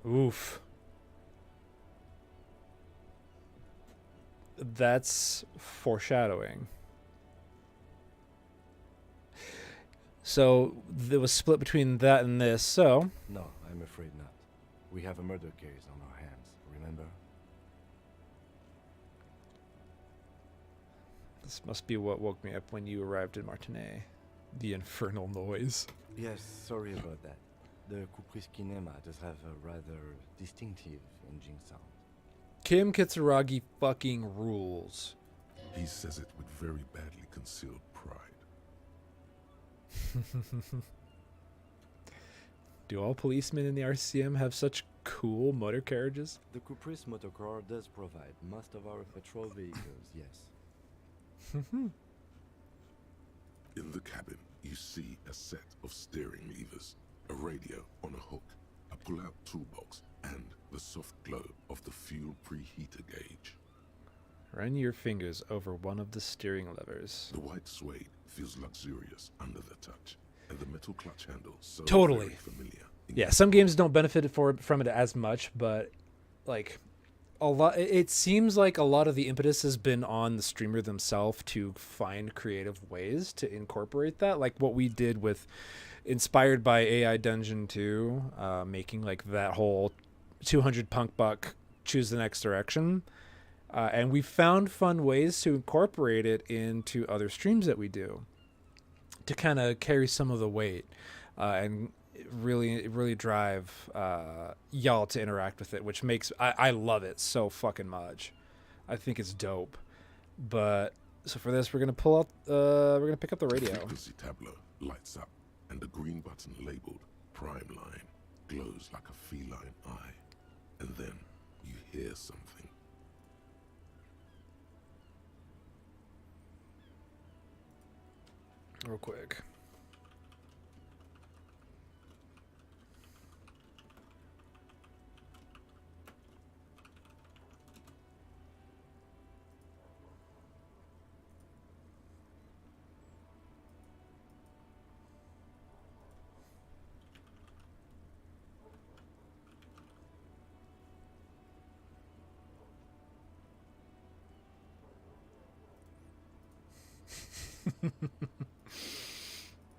Oof. That's foreshadowing. So there was split between that and this, so No, I'm afraid not. We have a murder case on our hands, remember? this must be what woke me up when you arrived in Martinet. The infernal noise. Yes, sorry about that. The Caprice Kinema does have a rather distinctive engine sound. Kim Kitsuragi fucking rules. He says it with very badly concealed pride. Do all policemen in the RCM have such cool motor carriages. The Caprice motorcar does provide most of our patrol vehicles, yes. In the cabin, you see a set of steering levers, a radio on a hook, a pull-out toolbox, and the soft glow of the fuel preheater gauge. Run your fingers over one of the steering levers. The white suede feels luxurious under the touch, and the metal clutch handle so Totally. very familiar. Yeah, some games don't benefit from it as much, but like a lot, it seems like a lot of the impetus has been on the streamer themselves to find creative ways to incorporate that, like what we did with, inspired by AI Dungeon 2, making like that whole 200 punk buck choose the next direction. And we found fun ways to incorporate it into other streams that we do to kind of carry some of the weight and really drive y'all to interact with it, which makes I love it so fucking much. I think it's dope. But so for this, we're gonna pull out we're gonna pick up the radio. The frequency tableau lights up, and the green button labeled Prime Line glows like a feline eye. And then you hear something. Real quick.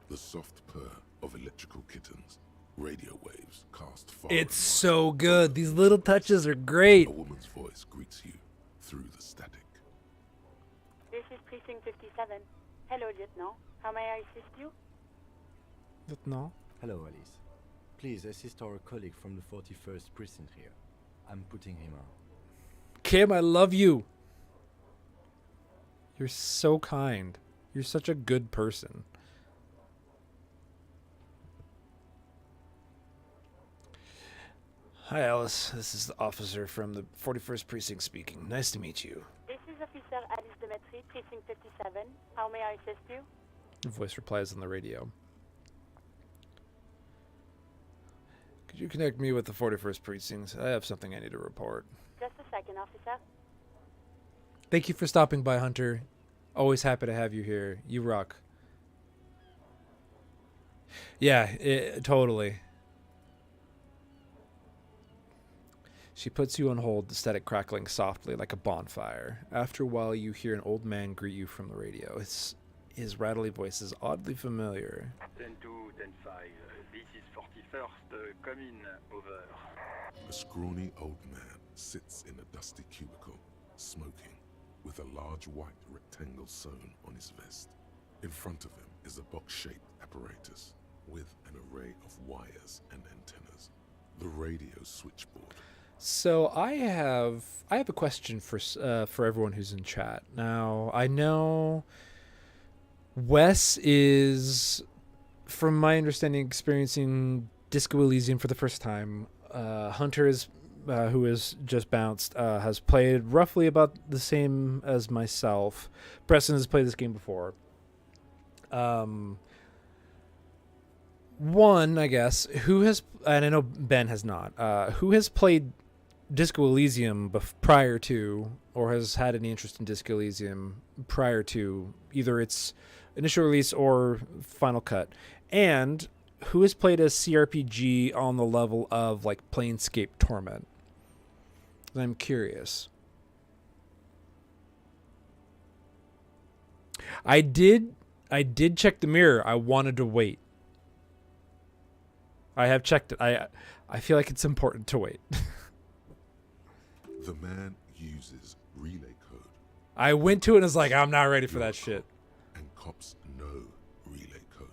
The soft purr of electrical kittens, radio waves cast far. It's so good. These little touches are great. A woman's voice greets you through the static. This is Precinct 57. Hello, Lieutenant. How may I assist you? No. Hello, Alice. Please assist our colleague from the 41st Precinct here. I'm putting him on. Kim, I love you. You're so kind. You're such a good person. Hi, Alice. This is the officer from the 41st Precinct speaking. Nice to meet you. This is Officer Alice Demetri, Precinct 57. How may I assist you? Your voice replies on the radio. Could you connect me with the 41st Precinct? I have something I need to report. Just a second, officer. Thank you for stopping by, Hunter. Always happy to have you here. You rock. Yeah, totally. She puts you on hold, the static crackling softly like a bonfire. After a while, you hear an old man greet you from the radio. His rattly voice is oddly familiar. 10-2, 10-5. This is 41st. Come in. Over. A scrawny old man sits in a dusty cubicle, smoking, with a large white rectangle sewn on his vest. In front of him is a box-shaped apparatus with an array of wires and antennas. The radio switchboard. So I have a question for everyone who's in chat. Now, I know Wes is, from my understanding, experiencing Disco Elysium for the first time. Hunter is, who has just bounced, has played roughly about the same as myself. Preston has played this game before. One, I guess, who has, and I know Ben has not, who has played Disco Elysium prior to, or has had any interest in Disco Elysium prior to either its initial release or final cut, and who has played a CRPG on the level of like Planescape Torment? I'm curious. I did check the mirror. I wanted to wait. I have checked it. I feel like it's important to wait. The man uses relay code. I went to it and was like, I'm not ready for that shit. And cops know relay code.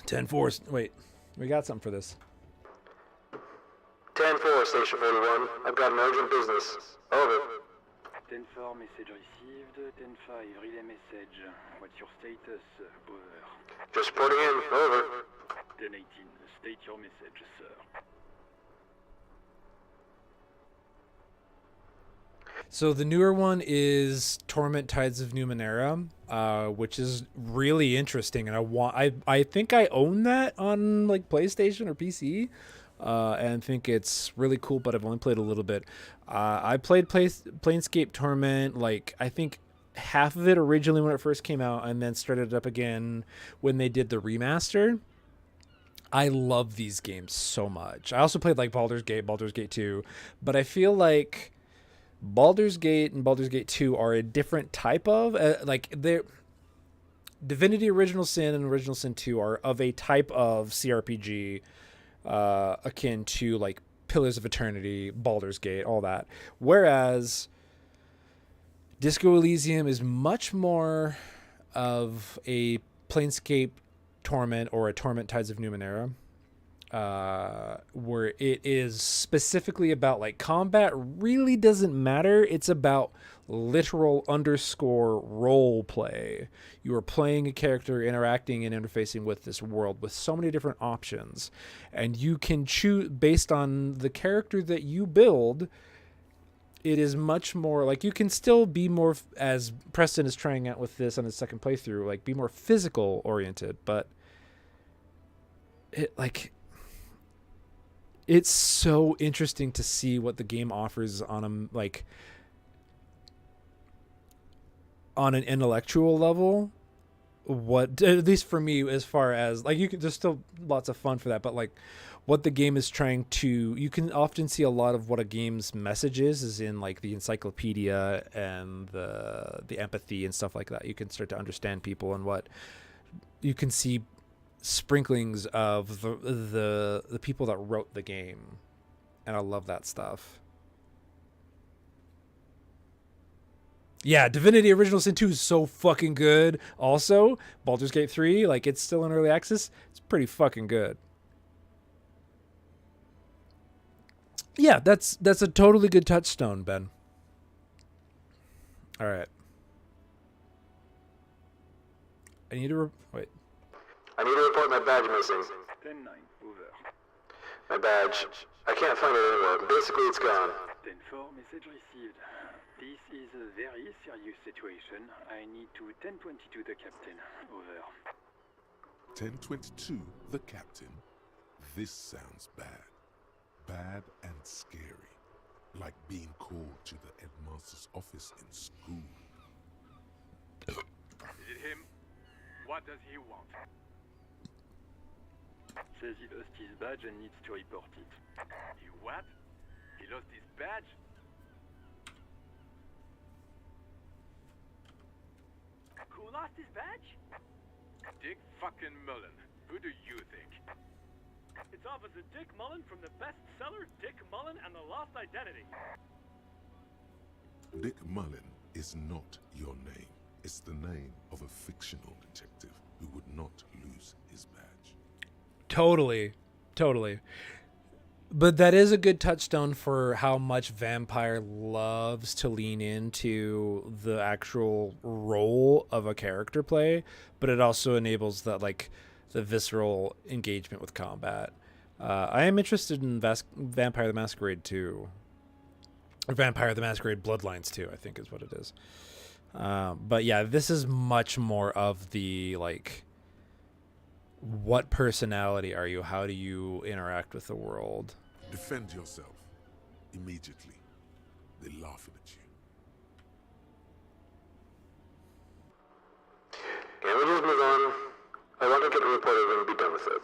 10-4. Wait, we got something for this. 10-4, Station 41. I've got an urgent business. Over. 10-4, message received. 10-5, relay message. What's your status? Over. Just reporting in. Over. 10-18, state your message, sir. So the newer one is Torment Tides of Numenera, which is really interesting, and I think I own that on like PlayStation or PC, and think it's really cool. But I've only played a little bit. I played Planescape Torment, like I think half of it originally when it first came out, and then started it up again when they did the remaster. I love these games so much. I also played like Baldur's Gate 2, but I feel like Baldur's Gate and Baldur's Gate 2 are a different type of like they're Divinity Original Sin and Original Sin 2 are of a type of CRPG akin to like Pillars of Eternity, Baldur's Gate, all that. Whereas Disco Elysium is much more of a Planescape Torment or a Torment Tides of Numenera. Where it is specifically about like combat really doesn't matter. It's about literal _ role play. You are playing a character, interacting and interfacing with this world with so many different options, and you can choose based on the character that you build. It is much more like you can still be more, as Preston is trying out with this on his second playthrough, like be more physical oriented, but it's so interesting to see what the game offers on an intellectual level. What, at least for me, as far as like there's still lots of fun for that, but like what the game is trying to, you can often see a lot of what a game's message is in like the encyclopedia and the empathy and stuff like that. You can start to understand people and what you can see sprinklings of the people that wrote the game, and I love that stuff. Yeah, Divinity Original Sin 2 is so fucking good. Also, Baldur's Gate 3, like it's still in early access. It's pretty fucking good. Yeah, that's a totally good touchstone, Ben. All right. I need to wait. I need to report my badge missing. 10-9, over. My badge. I can't find it anywhere. Basically, it's gone. 10-4, message received. This is a very serious situation. I need to 10-22 the captain. Over. 10-22, the captain. This sounds bad. Bad and scary. Like being called to the headmaster's office in school. Is it him? What does he want? Says he lost his badge and needs to report it. He what? He lost his badge? Who lost his badge? Dick fucking Mullen. Who do you think? It's Officer Dick Mullen from the bestseller Dick Mullen and the Lost Identity. Dick Mullen is not your name. It's the name of a fictional detective who would not lose his badge. Totally. But that is a good touchstone for how much Vampire loves to lean into the actual role of a character play, but it also enables that like the visceral engagement with combat. I am interested in Vampire the Masquerade 2. Or Vampire the Masquerade Bloodlines 2, I think is what it is. But yeah, this is much more of the like, what personality are you? How do you interact with the world? Defend yourself. Immediately. They're laughing at you. Can we just move on? I want to get a report and be done with it.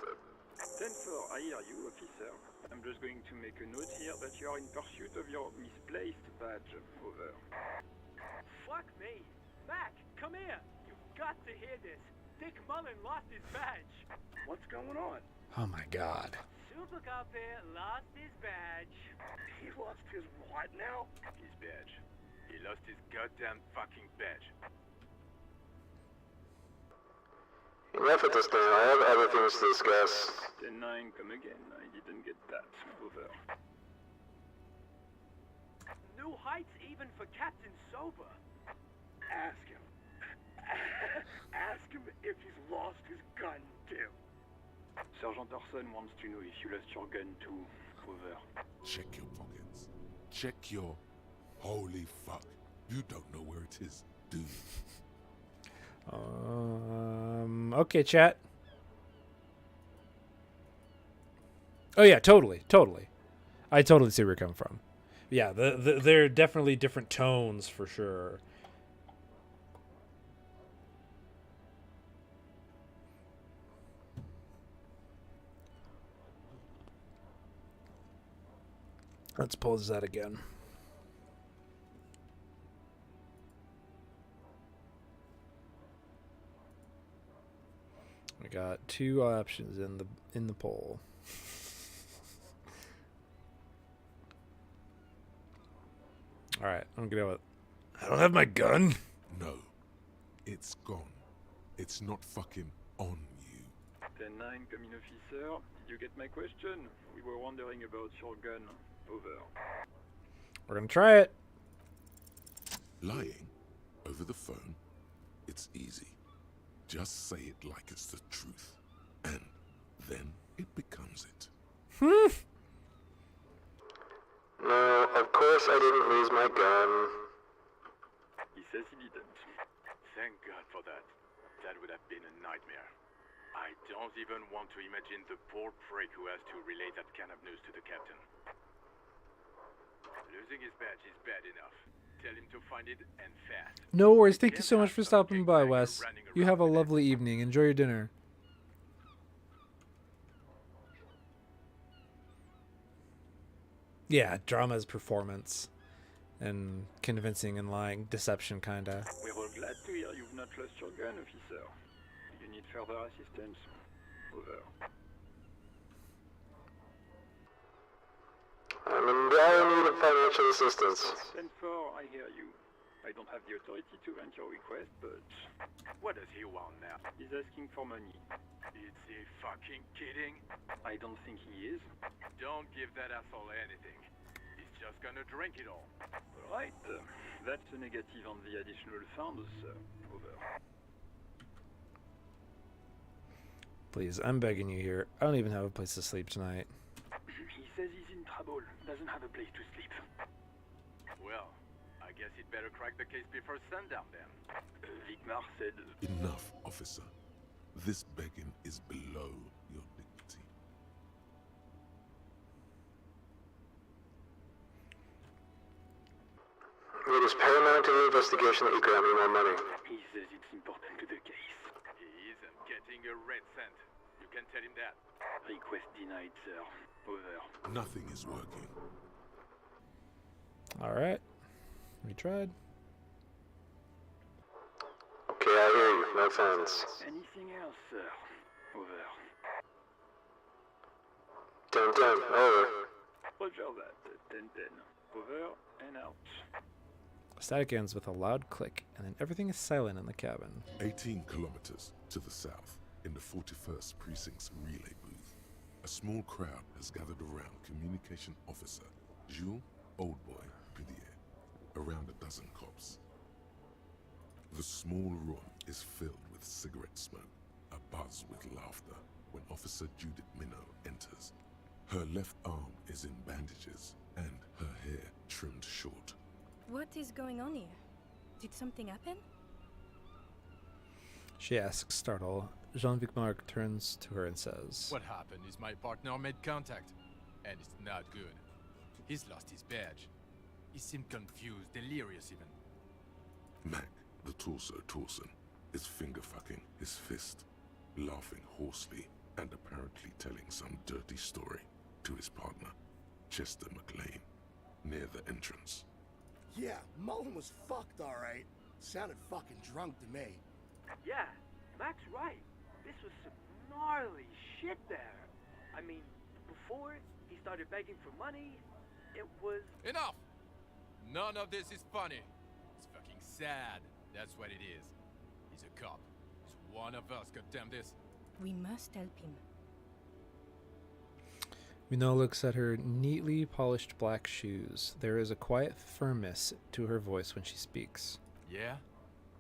10-4, I hear you, officer. I'm just going to make a note here that you are in pursuit of your misplaced badge. Over. Fuck me. Mac, come here. You've got to hear this. Dick Mullen lost his badge. What's going on? Oh my god. Super Copy lost his badge. He lost his what now? His badge. He lost his goddamn fucking badge. Enough at this time. I have other things to discuss. 10-9, come again. I didn't get that. Over. New heights even for Captain Sober. Ask him. Ask him if he's lost his gun too. Sergeant Orson wants to know if you lost your gun too. Over. Check your pockets. Check your... Holy fuck. You don't know where it is, do you? Okay, chat. Oh yeah, totally. I totally see where you're coming from. Yeah, there are definitely different tones for sure. Let's pause that again. We got 2 options in the poll. All right, I'm gonna go with. I don't have my gun. No, it's gone. It's not fucking on you. 10-9, coming officer. Did you get my question? We were wondering about your gun. Over. We're gonna try it. Lying over the phone, it's easy. Just say it like it's the truth, and then it becomes it. No, of course I didn't lose my gun. He says he didn't. Thank God for that. That would have been a nightmare. I don't even want to imagine the poor prick who has to relay that kind of news to the captain. Losing his badge is bad enough. Tell him to find it and fast. No worries. Thank you so much for stopping by, Wes. You have a lovely evening. Enjoy your dinner. Yeah, drama is performance. And convincing and lying. Deception, kinda. We're all glad to hear you've not lost your gun, officer. Do you need further assistance? Over. I'm in dire need of financial assistance. 10-4, I hear you. I don't have the authority to grant your request, but... What does he want now? He's asking for money. Is he fucking kidding? I don't think he is. Don't give that asshole anything. He's just gonna drink it all. Alright, that's a negative on the additional funds, over. Please, I'm begging you here. I don't even have a place to sleep tonight. He says he's in trouble, doesn't have a place to sleep. Well, I guess he'd better crack the case before sundown then. Vigmar said... Enough, officer. This begging is below your dignity. It is paramount to the investigation that you grant me more money. He says it's important to the case. He isn't getting a red cent. You can tell him that. Request denied, sir. Over. Nothing is working. Alright. We tried. Okay, I hear you. No thanks. Anything else, sir? Over. 10-10. Over. Roger that. 10-10. Over and out. Static ends with a loud click, and then everything is silent in the cabin. 18 kilometers to the south, in the 41st Precinct's relay booth, a small crowd has gathered around Communication Officer Jules Oldboy Pidier, around a dozen cops. The small room is filled with cigarette smoke, abuzz with laughter, when Officer Judith Minot enters. Her left arm is in bandages, and her hair trimmed short. What is going on here? Did something happen? She asks, startled. Jean-Luc Marc turns to her and says, What happened is my partner made contact, and it's not good. He's lost his badge. He seemed confused, delirious even. Mac, the torso Torson, is finger-fucking his fist, laughing hoarsely and apparently telling some dirty story to his partner, Chester McLean, near the entrance. Yeah, Mullen was fucked, alright. Sounded fucking drunk to me. Yeah, Mac's right. This was some gnarly shit there. I mean, before he started begging for money, it was... Enough! None of this is funny. It's fucking sad. That's what it is. He's a cop. He's one of us, goddamn this. We must help him. Minot looks at her neatly polished black shoes. There is a quiet firmness to her voice when she speaks. Yeah?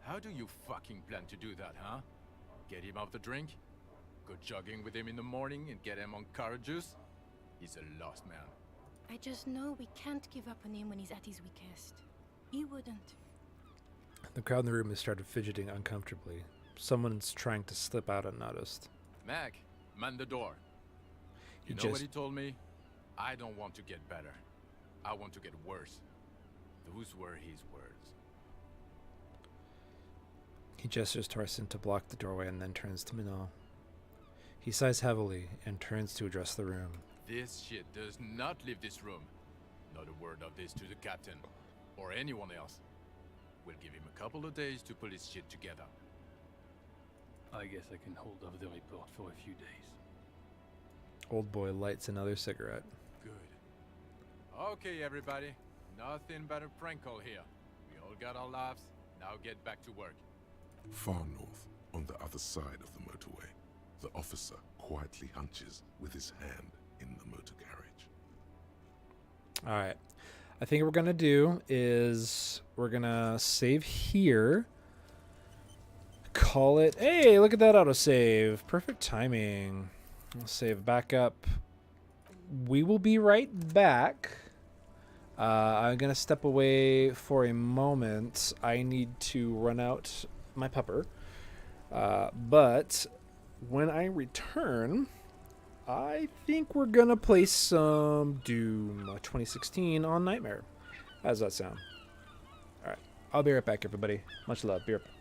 How do you fucking plan to do that, huh? Get him off the drink? Go jogging with him in the morning and get him on carrot juice? He's a lost man. I just know we can't give up on him when he's at his weakest. He wouldn't. The crowd in the room has started fidgeting uncomfortably. Someone's trying to slip out unnoticed. Mac, man the door. You know what he told me? I don't want to get better. I want to get worse. Those were his words. He gestures to Arson to block the doorway and then turns to Minot. He sighs heavily and turns to address the room. This shit does not leave this room. Not a word of this to the captain, or anyone else. We'll give him a couple of days to pull his shit together. I guess I can hold off the report for a few days. Old boy lights another cigarette. Good. Okay, everybody. Nothing but a prank call here. We all got our laughs. Now get back to work. Far north, on the other side of the motorway, the officer quietly hunches with his hand in the motor carriage. All right. I think what we're going to do is we're going to save here. Call it. Hey, look at that autosave. Perfect timing. I'll save back up. We will be right back. I'm going to step away for a moment. I need to run out my pupper. But when I return, I think we're going to play some Doom 2016 on Nightmare. How does that sound? All right. I'll be right back, everybody. Much love. Be right back.